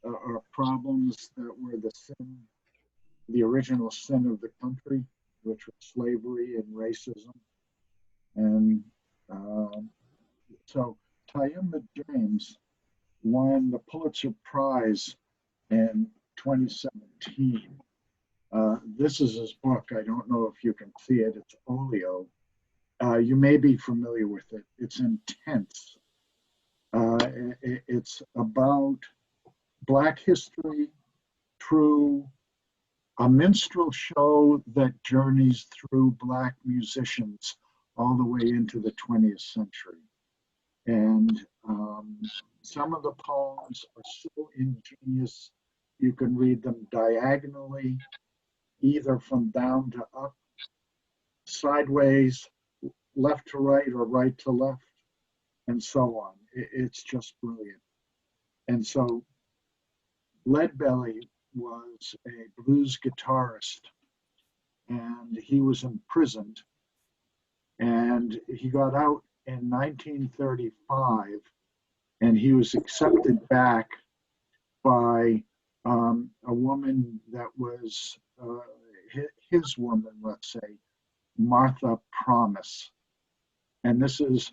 our problems that were the original sin of the country, which was slavery and racism. And so Tyemba James won the Pulitzer Prize in 2017. This is his book. I don't know if you can see it. It's Olio. You may be familiar with it. It's intense. It's about Black history, true, a minstrel show that journeys through Black musicians all the way into the 20th century. And some of the poems are so ingenious, you can read them diagonally, either from down to up, sideways, left to right, or right to left, and so on. It's just brilliant. And so Leadbelly was a blues guitarist, and he was imprisoned, and he got out in 1935, and he was accepted back by a woman that was his woman, let's say, Martha Promise. And this is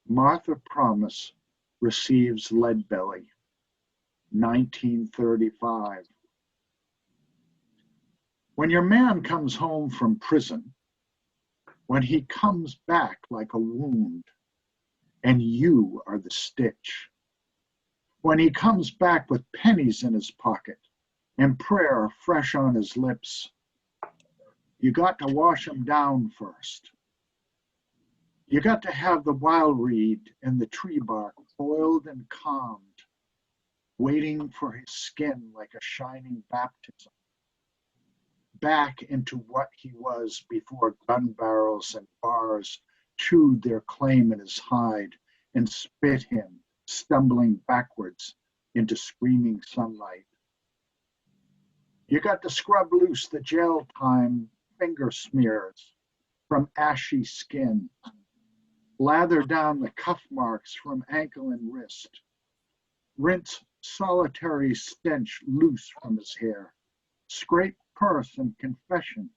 Martha Promise receives Leadbelly, 1935. When your man comes home from prison, when he comes back like a wound, and you are the stitch, when he comes back with pennies in his pocket and prayer fresh on his lips, you got to wash him down first. You got to have the wild reed and the tree bark boiled and calmed, waiting for his skin like a shining baptism, back into what he was before gun barrels and bars chewed their claim in his hide and spit him, stumbling backwards into screaming sunlight. You got to scrub loose the jail time finger smears from ashy skin, lather down the cuff marks from ankle and wrist, rinse solitary stench loose from his hair, scrape purse and confession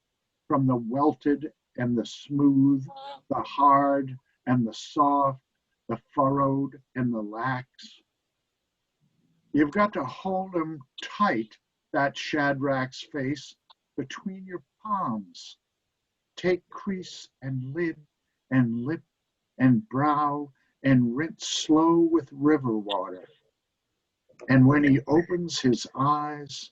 from the welted and the smooth, the hard and the soft, the furrowed and the lax. You've got to hold him tight, that Shadrach's face, between your palms. Take crease and lid and lip and brow and rinse slow with river water. And when he opens his eyes,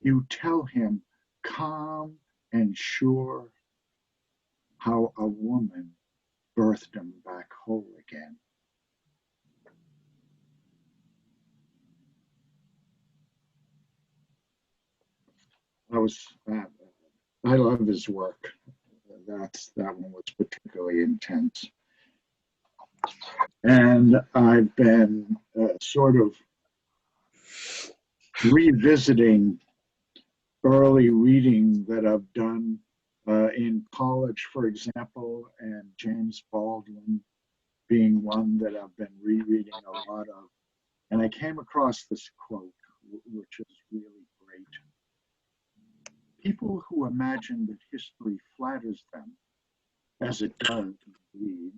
you tell him, calm and sure how a woman birthed him back whole again. I love his work. That one was particularly intense. And I've been sort of revisiting early reading that I've done in college, for example, and James Baldwin being one that I've been rereading a lot of. And I came across this quote, which is really great. People who imagine that history flatters them, as it does indeed,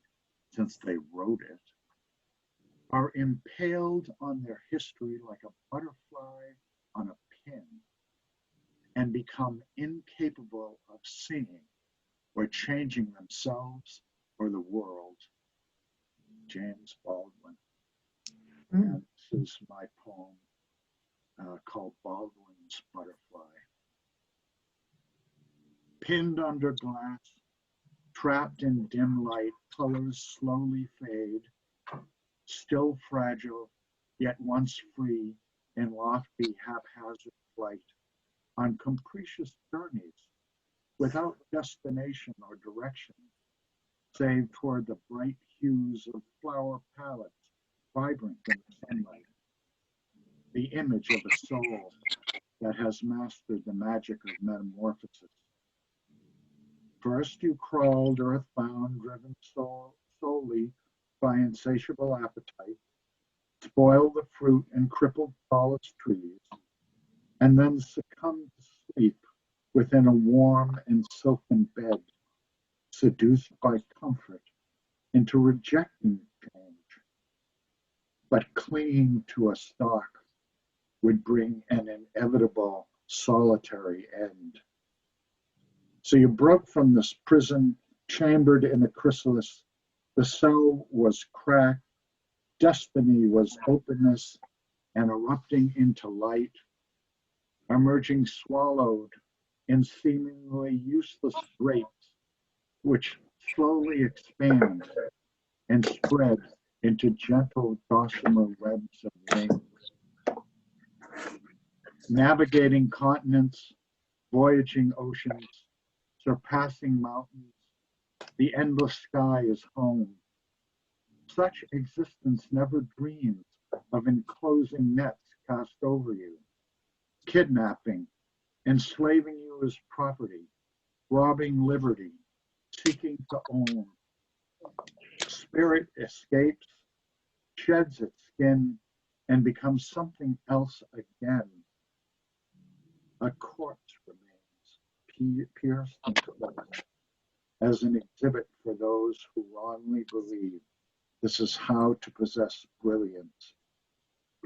since they wrote it, are impaled on their history like a butterfly on a pin and become incapable of seeing or changing themselves or the world. James Baldwin. And this is my poem called Baldwin's Butterfly. Pinned under glass, trapped in dim light, colors slowly fade, still fragile, yet once free in lofty haphazard flight, on capricious journeys, without destination or direction, save toward the bright hues of flower palettes, vibrant in the sunlight, the image of a soul that has mastered the magic of metamorphosis. First you crawled earthbound, driven solely by insatiable appetite, spoiled the fruit and crippled tallest trees, and then succumbed to sleep within a warm and silken bed, seduced by comfort into rejecting change, but clinging to a stalk would bring an inevitable solitary end. So you broke from this prison, chambered in a chrysalis. The cell was cracked, destiny was openness and erupting into light, emerging swallowed in seemingly useless grapes, which slowly expand and spread into gentle gossamer webs of wings. Navigating continents, voyaging oceans, surpassing mountains, the endless sky is home. Such existence never dreams of enclosing nets cast over you, kidnapping, enslaving you as property, robbing liberty, seeking to own. Spirit escapes, sheds its skin, and becomes something else again. A corpse remains, pierced and closed, as an exhibit for those who wrongly believe this is how to possess brilliance,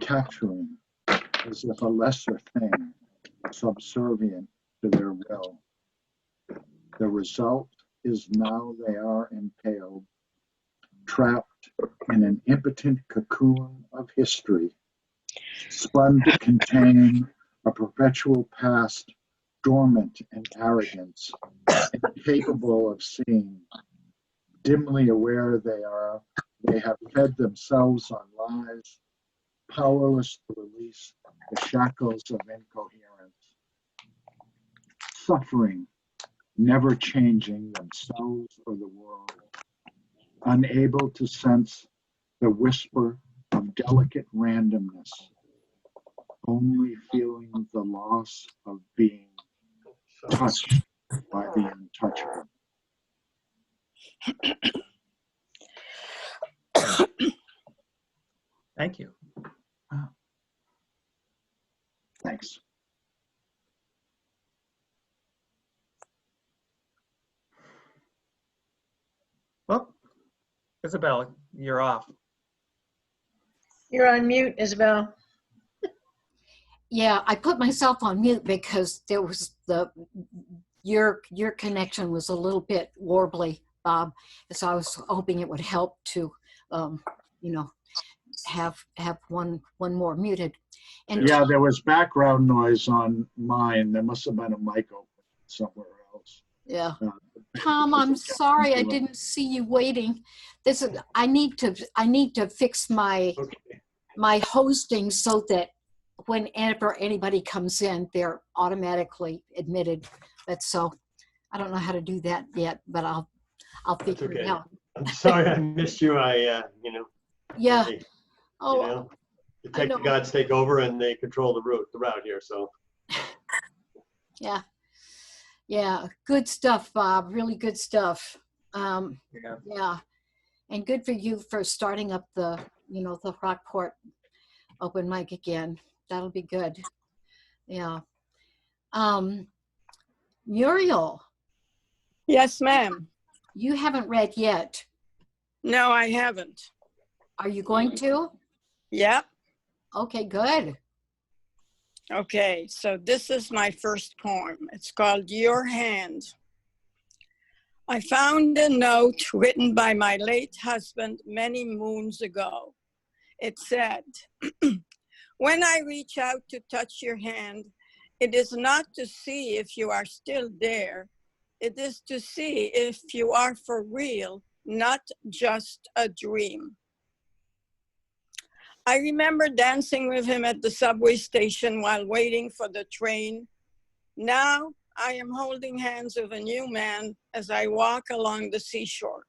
capturing as if a lesser thing, subservient to their will. The result is now they are impaled, trapped in an impotent cocoon of history, spun to contain a perpetual past dormant in arrogance, incapable of seeing, dimly aware they have fed themselves on lies, powerless to release the shackles of incoherence, suffering, never changing themselves or the world, unable to sense the whisper of delicate randomness, only feeling the loss of being touched by the untouchable. Thank you. Thanks. Well, Isabel, you're off. You're on mute, Isabel. Yeah, I put myself on mute because there was your connection was a little bit warbly, Bob. So I was hoping it would help to, have one more muted. And yeah, there was background noise on mine. There must have been a mic open somewhere Yeah. Tom, I'm sorry I didn't see you waiting. I need to fix my hosting so that whenever anybody comes in, they're automatically admitted. So I don't know how to do that yet, but I'll figure it out. I'm sorry I missed you. Yeah. Hey, Oh, the tech gods take over and they control the route here. So yeah. Yeah, good stuff, Bob. Really good stuff. Yeah, and good for you for starting up the Rockport open mic again. That'll be good. Yeah. Muriel. Yes, ma'am. You haven't read yet. No, I haven't. Are you going to? Yep. Okay, good. Okay, so this is my first poem. It's called Your Hand. I found a note written by my late husband many moons ago. It said, when I reach out to touch your hand, it is not to see if you are still there. It is to see if you are for real, not just a dream. I remember dancing with him at the subway station while waiting for the train. Now I am holding hands with a new man as I walk along the seashore.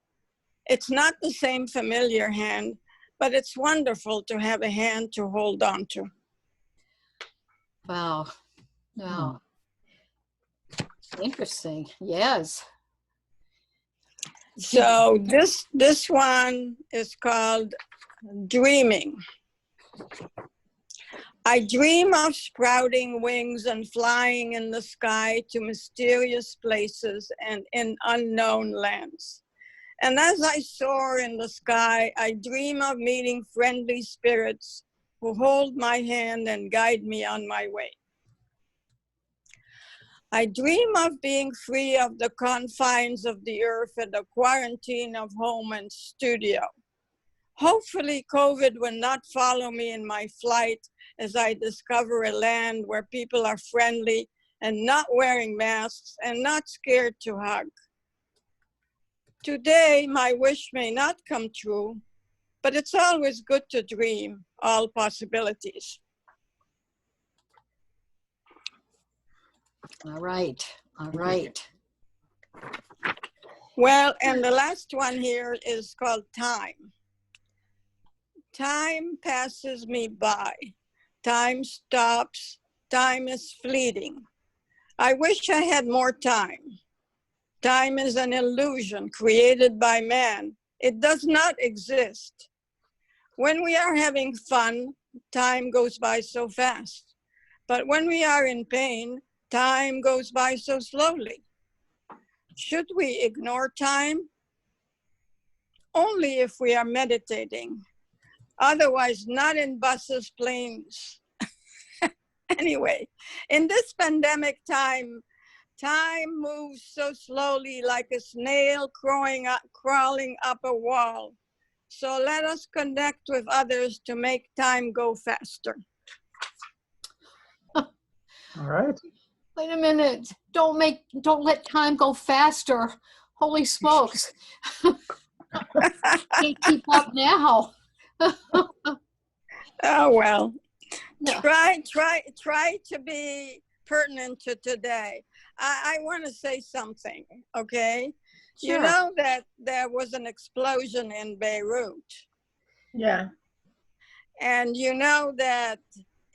It's not the same familiar hand, but it's wonderful to have a hand to hold on to. Wow. Wow. Interesting. Yes. So this one is called Dreaming. I dream of sprouting wings and flying in the sky to mysterious places and in unknown lands. And as I soar in the sky, I dream of meeting friendly spirits who hold my hand and guide me on my way. I dream of being free of the confines of the earth and the quarantine of home and studio. Hopefully, COVID will not follow me in my flight as I discover a land where people are friendly and not wearing masks and not scared to hug. Today, my wish may not come true, but it's always good to dream all possibilities. All right. All right. Well, and the last one here is called Time. Time passes me by. Time stops. Time is fleeting. I wish I had more time. Time is an illusion created by man. It does not exist. When we are having fun, time goes by so fast. But when we are in pain, time goes by so slowly. Should we ignore time? Only if we are meditating. Otherwise, not in buses, planes. Anyway, in this pandemic time, time moves so slowly like a snail crawling up a wall. So let us connect with others to make time go faster. All right. Wait a minute. Don't let time go faster. Holy smokes. Can't keep up now. Oh, well, No. try to be pertinent to today. I want to say something, okay? Sure. You know that there was an explosion in Beirut. Yeah. And you know that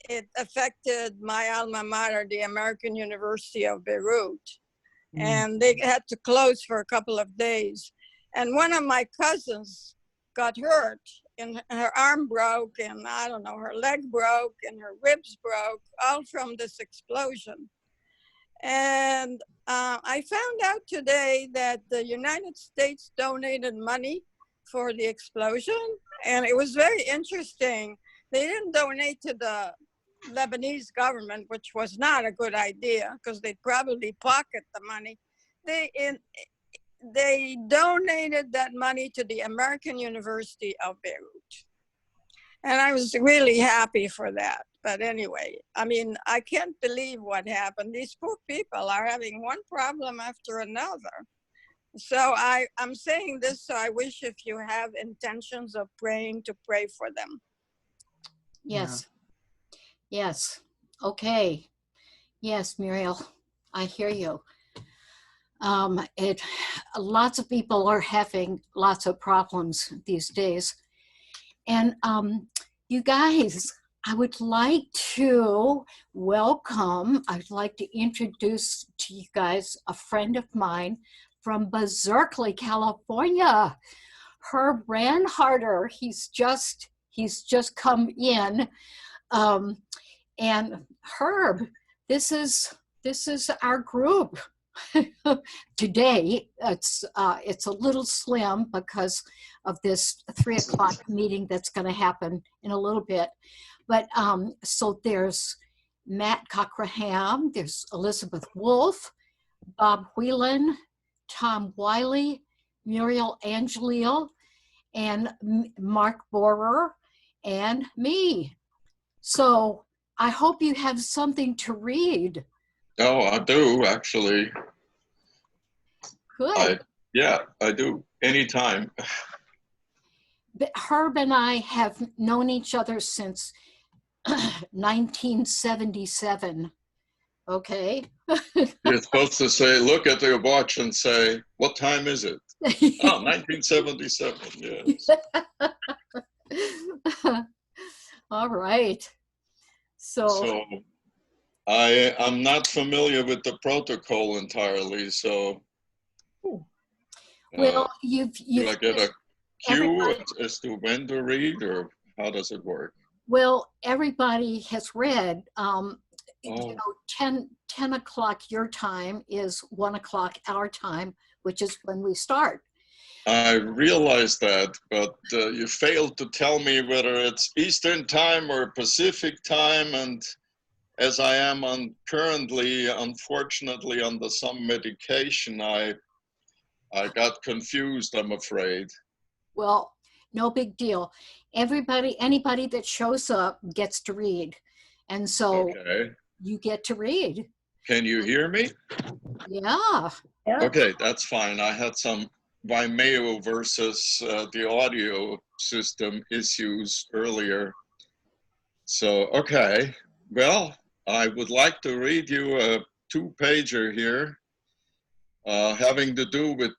it affected my alma mater, the American University of Beirut. And they had to close for a couple of days. And one of my cousins got hurt, and her arm broke, and I don't know, her leg broke, and her ribs broke, all from this explosion. And I found out today that the United States donated money for the explosion, and it was very interesting. They didn't donate to the Lebanese government, which was not a good idea because they'd probably pocket the money. They donated that money to the American University of Beirut. And I was really happy for that. But anyway, I mean, I can't believe what happened. These poor people are having one problem after another. So I'm saying this, so I wish if you have intentions of praying, to pray for them. Yes. Yes. Okay. Yes, Muriel, I hear you. Lots of people are having lots of problems these days. And you guys, I would like to I'd like to introduce to you guys a friend of mine from Berkeley, California, Herb Ranharter. He's just come in. And Herb, this is our group. Today it's a little slim because of this 3 o'clock meeting that's going to happen in a little bit, but so there's Matt Cockraham, there's Elizabeth Wolf, Bob Whelan, Tom Wiley, Muriel Angelil, and Mark Borer, and me. So I hope you have something to read. Oh, I do, actually. Good. Yeah, I do. Anytime. Herb and I have known each other since 1977. Okay. You're supposed to say, look at your watch and say, what time is it? Oh, 1977, yes. All right. So I'm not familiar with the protocol entirely, so. Well, you've do I get a cue as to when to read, or how does it work? Well, everybody has read. You know, 10 o'clock your time is 1 o'clock our time, which is when we start. I realize that, but you failed to tell me whether it's Eastern time or Pacific time, and as I am currently, unfortunately, under some medication, I got confused, I'm afraid. Well, no big deal. Anybody that shows up gets to read. And so you get to read. Can you hear me? Yeah. Okay, that's fine. I had some Vimeo versus the audio system issues earlier. So, okay. Well, I would like to read you a 2-pager here having to do with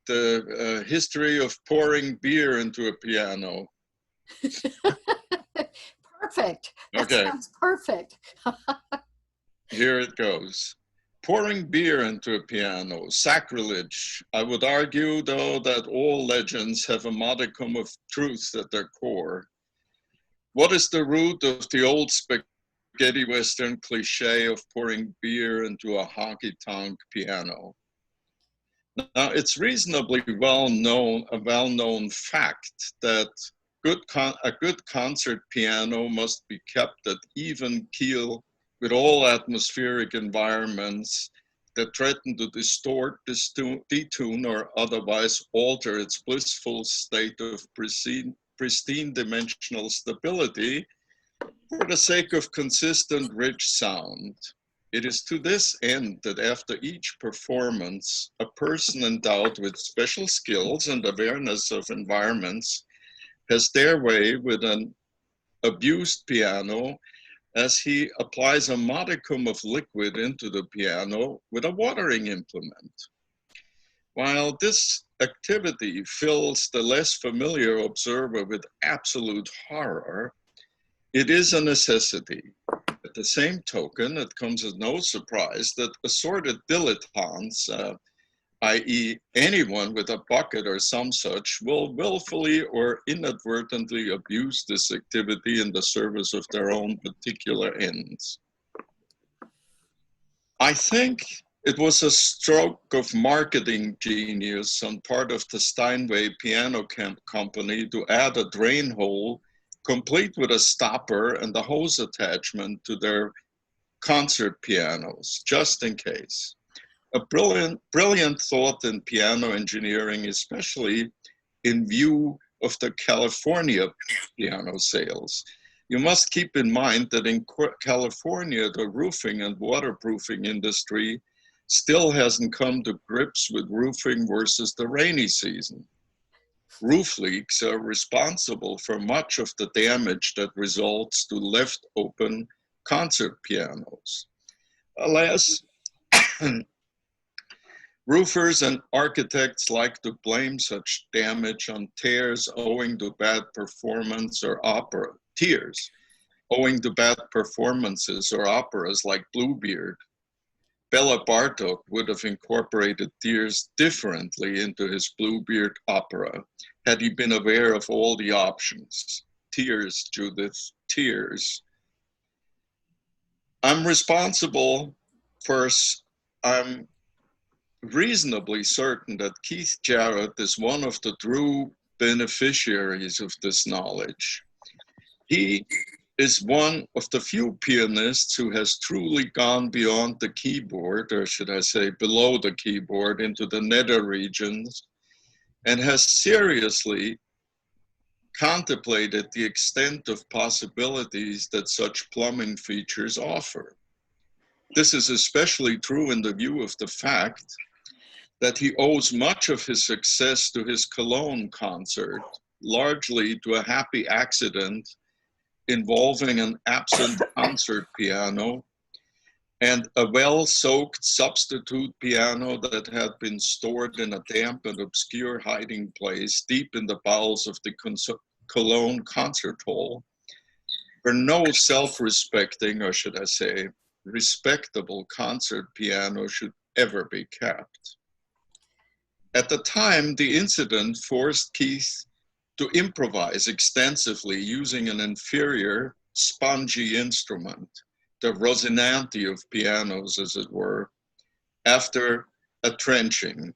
the history of pouring beer into a piano. Perfect. That sounds perfect. Here it goes. Pouring beer into a piano, sacrilege. I would argue, though, that all legends have a modicum of truth at their core. What is the root of the old spaghetti western cliche of pouring beer into a honky-tonk piano? Now, it's reasonably a well-known fact that a good concert piano must be kept at even keel with all atmospheric environments that threaten to distort, detune, or otherwise alter its blissful state of pristine dimensional stability for the sake of consistent, rich sound. It is to this end that after each performance, a person endowed with special skills and awareness of environments has their way with an abused piano as he applies a modicum of liquid into the piano with a watering implement. While this activity fills the less familiar observer with absolute horror, it is a necessity. At the same token, it comes as no surprise that assorted dilettantes, i.e. anyone with a bucket or some such, will willfully or inadvertently abuse this activity in the service of their own particular ends. I think it was a stroke of marketing genius on part of the Steinway Piano Company to add a drain hole complete with a stopper and a hose attachment to their concert pianos, just in case. A brilliant thought in piano engineering, especially in view of the California piano sales. You must keep in mind that in California, the roofing and waterproofing industry still hasn't come to grips with roofing versus the rainy season. Roof leaks are responsible for much of the damage that results to left open concert pianos. Alas, roofers and architects like to blame such damage on tears owing to bad performance or tears owing to bad performances or operas like Bluebeard. Bela Bartok would have incorporated tears differently into his Bluebeard opera had he been aware of all the options. Tears, Judith, tears. I'm reasonably certain that Keith Jarrett is one of the true beneficiaries of this knowledge. He is one of the few pianists who has truly gone beyond the keyboard, or should I say below the keyboard, into the nether regions, and has seriously contemplated the extent of possibilities that such plumbing features offer. This is especially true in the view of the fact that he owes much of his success to his Cologne concert, largely to a happy accident involving an absent concert piano and a well-soaked substitute piano that had been stored in a damp and obscure hiding place deep in the bowels of the Cologne concert hall, where no self-respecting, or should I say, respectable concert piano should ever be kept. At the time, the incident forced Keith to improvise extensively using an inferior, spongy instrument, the Rosinante of pianos, as it were, after a trenching.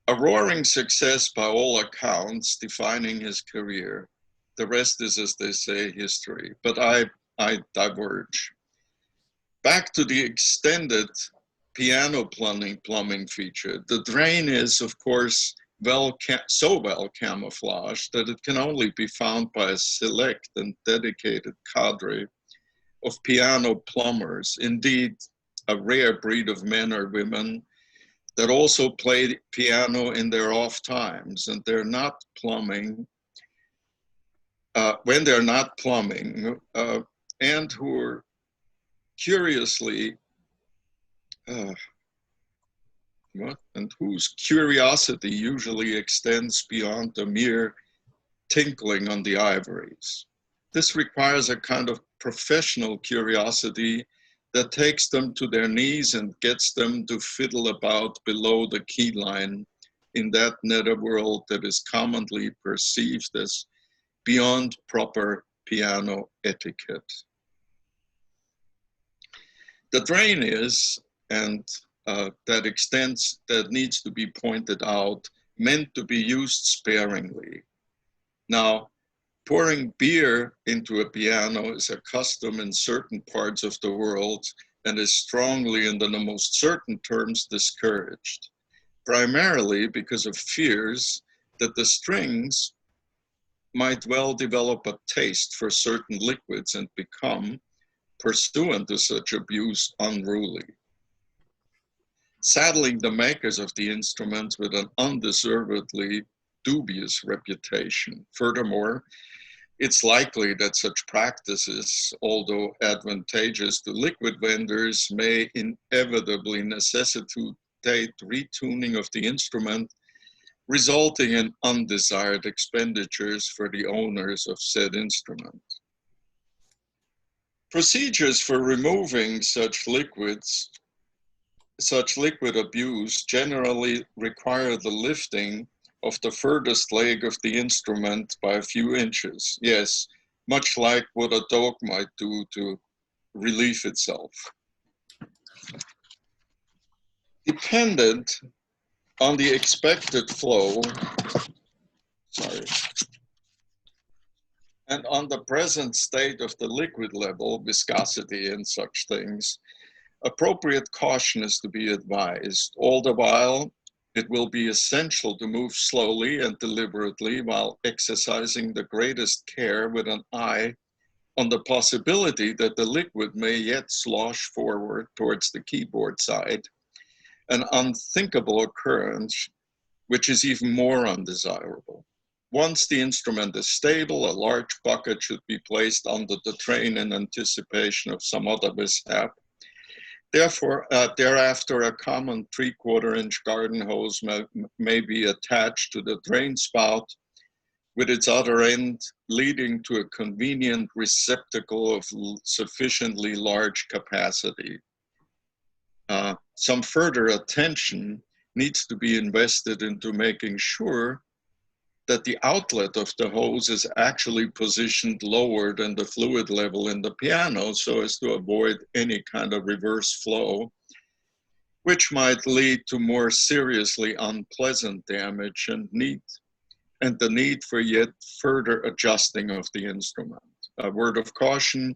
A roaring success by all accounts, defining his career. The rest is, as they say, history, but I diverge. Back to the extended piano plumbing feature. The drain is, of course, so well camouflaged that it can only be found by a select and dedicated cadre of piano plumbers, indeed a rare breed of men or women that also play piano in their off times, and they're not plumbing, when they're not plumbing, and who are curiously, and whose curiosity usually extends beyond the mere tinkling on the ivories. This requires a kind of professional curiosity that takes them to their knees and gets them to fiddle about below the key line in that netherworld that is commonly perceived as beyond proper piano etiquette. The drain is, and that extents, that needs to be pointed out, meant to be used sparingly. Now, pouring beer into a piano is a custom in certain parts of the world and is strongly and in the most certain terms discouraged, primarily because of fears that the strings might well develop a taste for certain liquids and become, pursuant to such abuse, unruly, saddling the makers of the instruments with an undeservedly dubious reputation. Furthermore, it's likely that such practices, although advantageous to liquid vendors, may inevitably necessitate retuning of the instrument, resulting in undesired expenditures for the owners of said instrument. Procedures for removing such liquid abuse generally require the lifting of the furthest leg of the instrument by a few inches. Yes, much like what a dog might do to relieve itself. Dependent on the expected flow, and on the present state of the liquid level, viscosity and such things, appropriate caution is to be advised. All the while, It will be essential to move slowly and deliberately while exercising the greatest care with an eye on the possibility that the liquid may yet slosh forward towards the keyboard side, an unthinkable occurrence which is even more undesirable. Once the instrument is stable, a large bucket should be placed under the train in anticipation of some other mishap. Therefore, thereafter, a common 3/4-inch garden hose may be attached to the drain spout with its other end leading to a convenient receptacle of sufficiently large capacity. Some further attention needs to be invested into making sure that the outlet of the hose is actually positioned lower than the fluid level in the piano so as to avoid any kind of reverse flow, which might lead to more seriously unpleasant damage and the need for yet further adjusting of the instrument. A word of caution: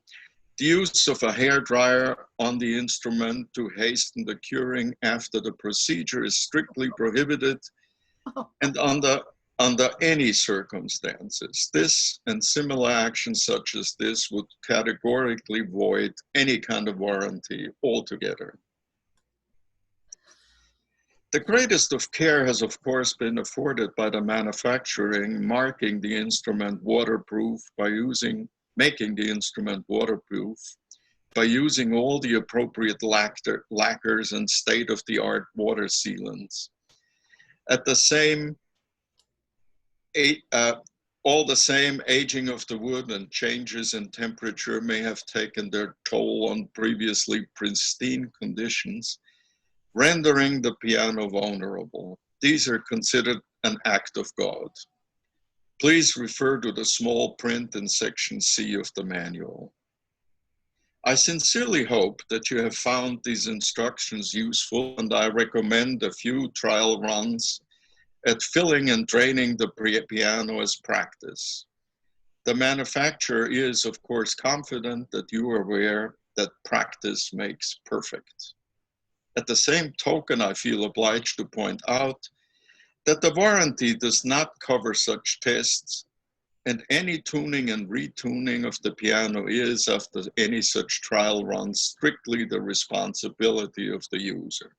the use of a hairdryer on the instrument to hasten the curing after the procedure is strictly prohibited, and under any circumstances. This and similar actions such as this would categorically void any kind of warranty altogether. The greatest of care has, of course, been afforded by the manufacturing, marking the instrument waterproof by making the instrument waterproof by using all the appropriate lacquers and state-of-the-art water sealants. At the same, all the same, aging of the wood and changes in temperature may have taken their toll on previously pristine conditions, rendering the piano vulnerable. These are considered an act of God. Please refer to the small print in section C of the manual. I sincerely hope that you have found these instructions useful, and I recommend a few trial runs at filling and draining the piano as practice. The manufacturer is, of course, confident that you are aware that practice makes perfect. At the same token, I feel obliged to point out that the warranty does not cover such tests, and any tuning and retuning of the piano is, after any such trial run, strictly the responsibility of the user.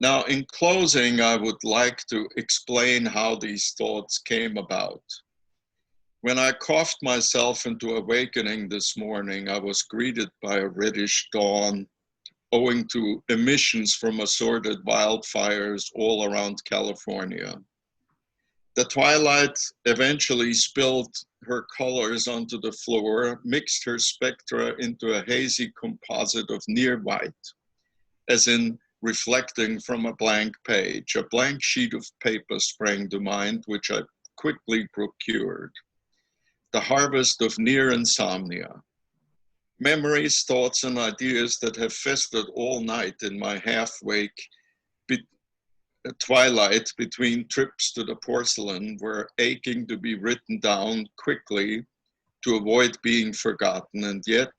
Now, in closing, I would like to explain how these thoughts came about. When I coughed myself into awakening this morning, I was greeted by a reddish dawn owing to emissions from assorted wildfires all around California. The twilight eventually spilled her colors onto the floor, mixed her spectra into a hazy composite of near white, as in reflecting from a blank page. A blank sheet of paper sprang to mind, which I quickly procured. The harvest of near insomnia. Memories, thoughts, and ideas that have festered all night in my half-wake twilight between trips to the porcelain were aching to be written down quickly to avoid being forgotten, and yet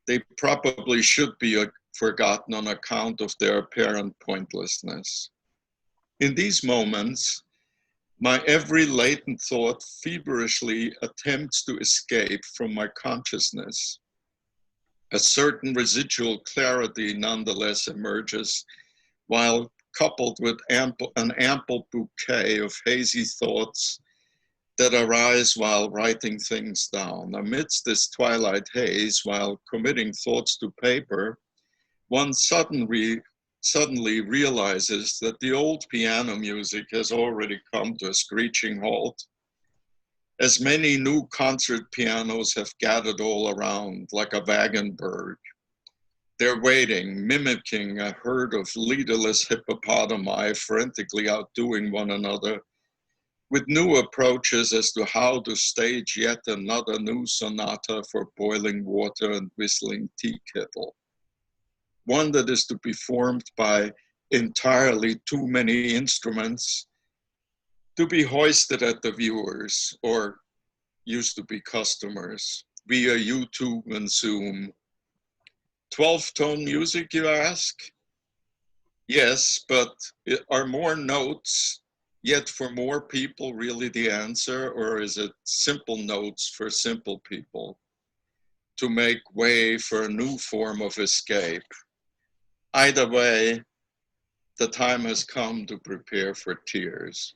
they probably should be forgotten on account of their apparent pointlessness. In these moments, my every latent thought feverishly attempts to escape from my consciousness. A certain residual clarity nonetheless emerges, while coupled with an ample bouquet of hazy thoughts that arise while writing things down. Amidst this twilight haze, while committing thoughts to paper, one suddenly realizes that the old piano music has already come to a screeching halt, as many new concert pianos have gathered all around like a wagon bird. They're waiting, mimicking a herd of leaderless hippopotami frantically outdoing one another, with new approaches as to how to stage yet another new sonata for boiling water and whistling tea kettle. One that is to be formed by entirely too many instruments to be hoisted at the viewers, or used to be customers, via YouTube and Zoom. 12-tone music, you ask? Yes, but are more notes yet for more people really the answer, or is it simple notes for simple people to make way for a new form of escape? Either way, the time has come to prepare for tears.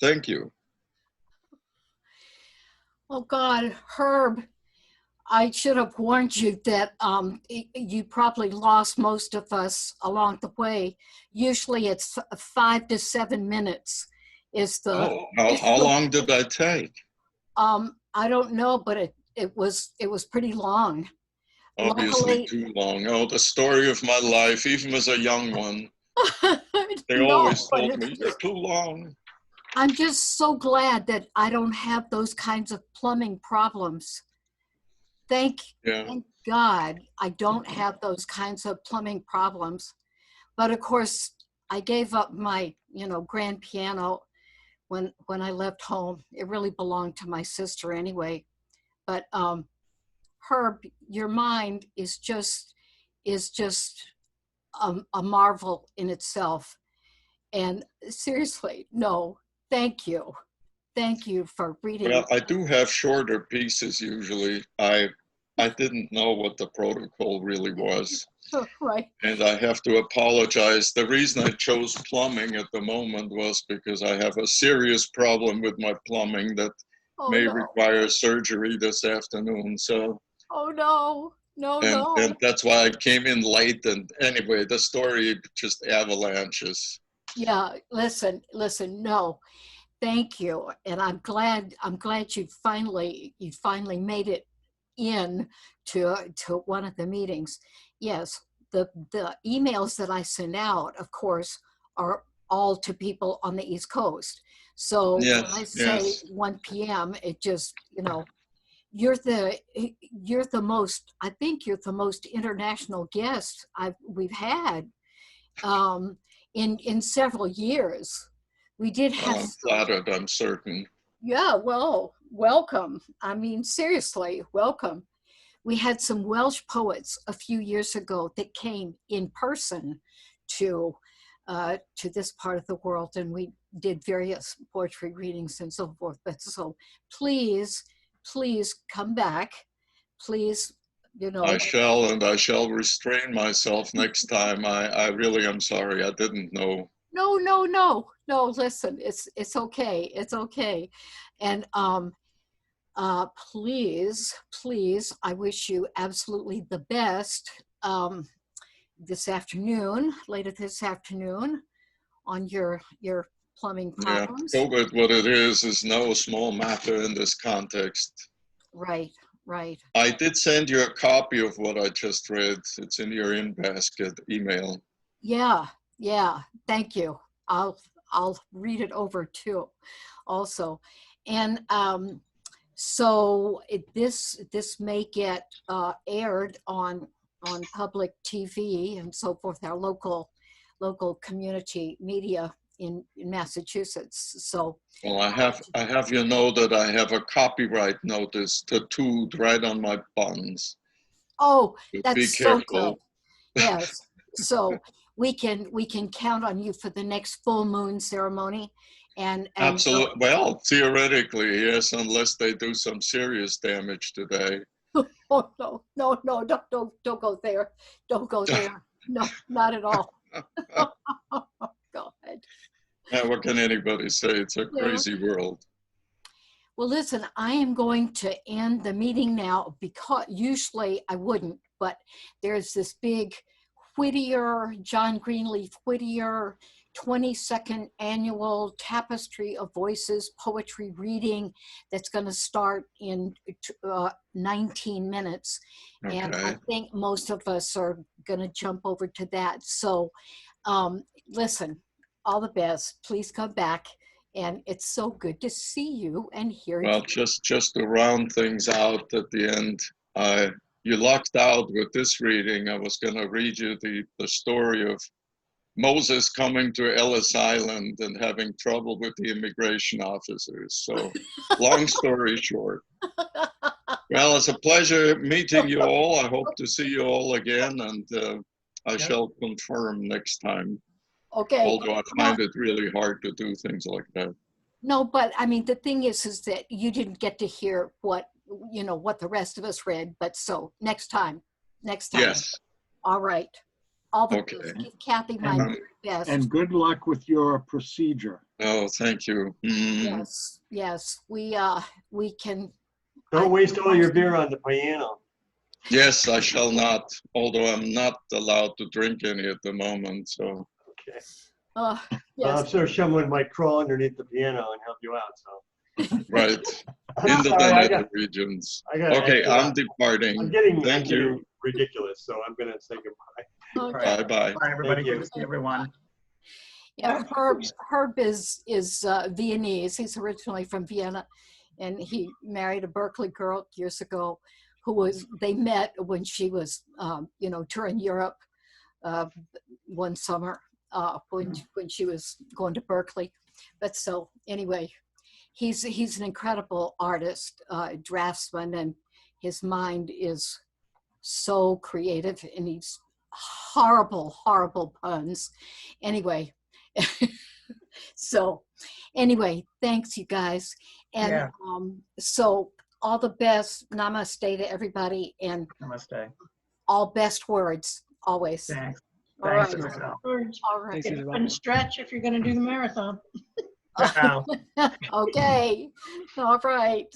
Thank you. Oh God, Herb, I should have warned you that you probably lost most of us along the way. Usually it's 5 to 7 minutes is the, Oh, is how the long did that take? I don't know, but it was pretty long. Obviously Luckily, too long. Oh, the story of my life, even as a young one, they no, always but told me, you're too long. I'm just so glad that I don't have those kinds of plumbing problems. Thank, Yeah. thank God I don't have those kinds of plumbing problems. But of course, I gave up my, grand piano when I left home. It really belonged to my sister anyway. But Herb, your mind is just a marvel in itself. And seriously, no, thank you. Thank you for reading. Well, I do have shorter pieces usually. I didn't know what the protocol really was. Right. And I have to apologize. The reason I chose plumbing at the moment was because I have a serious problem with my plumbing that Oh may no. require surgery this afternoon. So, Oh no. No, and no. that's why I came in late. And anyway, the story just avalanches. Yeah, listen, no. Thank you. And I'm glad you finally made it in to one of the meetings. Yes, the emails that I send out, of course, are all to people on the East Coast. So when I Yes, say yes. 1 p.m., it just, you're the you're the most, I think you're the most international guest we've had um, in several years. We did Well, have I'm some, flattered, I'm certain. yeah, well, welcome. I mean, seriously, welcome. We had some Welsh poets a few years ago that came in person to this part of the world, and we did various poetry readings and so forth. But so please, please come back. Please, you I know, shall, and I shall restrain myself next time. I really am sorry. I didn't know. no, no, no, no. Listen, it's okay. It's okay. And please, please, I wish you absolutely the best this afternoon, later this afternoon, on your plumbing Yeah, problems. COVID, what it is no small matter in this context. Right, right. I did send you a copy of what I just read. It's in your in-basket email. Yeah, yeah. Thank you. I'll read it over too, also, and so this may get aired on public TV and so forth, our local community media in Massachusetts. So, Well, I have you know that I have a copyright notice tattooed right on my buns. oh, So be that's so good. careful. Yes. So we can count on you for the next full moon ceremony, and Absolutely. Well, theoretically, yes, unless they do some serious damage today. oh no, don't go there. Don't go there. No, not at all. Go ahead. Yeah, what can anybody say? It's a Yeah. crazy world. Well, listen, I am going to end the meeting now because usually I wouldn't, but there's this big Whittier, John Greenleaf Whittier 22nd annual Tapestry of Voices poetry reading that's going to start in 19 minutes. And I Okay. think most of us are going to jump over to that. So listen, all the best. Please come back. And it's so good to see you and hear Well, you. just to round things out at the end, you lucked out with this reading. I was going to read you the story of Moses coming to Ellis Island and having trouble with the immigration officers. So, long story short. Well, it's a pleasure meeting you all. I hope to see you all again. And I shall confirm next time. Okay. Although I find it really hard to do things like that. No, but I mean, the thing is that you didn't get to hear what, what the rest of us read, but so next time. Yes. All right. All the Okay. best. Give Kathy my And- very best. And good luck with your procedure. Oh, thank you. Mm. Yes, we can. Don't waste all your beer on the piano. Yes, I shall not, although I'm not allowed to drink any at the moment, so. Okay. Uh, Well, I'm yes. sure someone might crawl underneath the piano and help you out, so. Right, I'm in the sorry, I nether got- regions. I got- Okay, I- I'm departing. I'm getting Thank you. ridiculous, so I'm gonna say goodbye. Okay. Bye-bye. Bye, everybody. Thank you. Good to see everyone. Yeah, Herb is Viennese. He's originally from Vienna, and he married a Berkeley girl years ago, they met when she was touring Europe one summer when she was going to Berkeley. But so anyway, he's an incredible artist, draftsman, and his mind is so creative, and he's horrible puns. Anyway, so anyway, thanks you guys. And Yeah. so all the best. Namaste to everybody, and Namaste. all best words always. Thanks. All Thanks, right. Isabel. All right. Thanks, Get Isabel. up and stretch if you're going to do the marathon. Ciao. Okay. All right.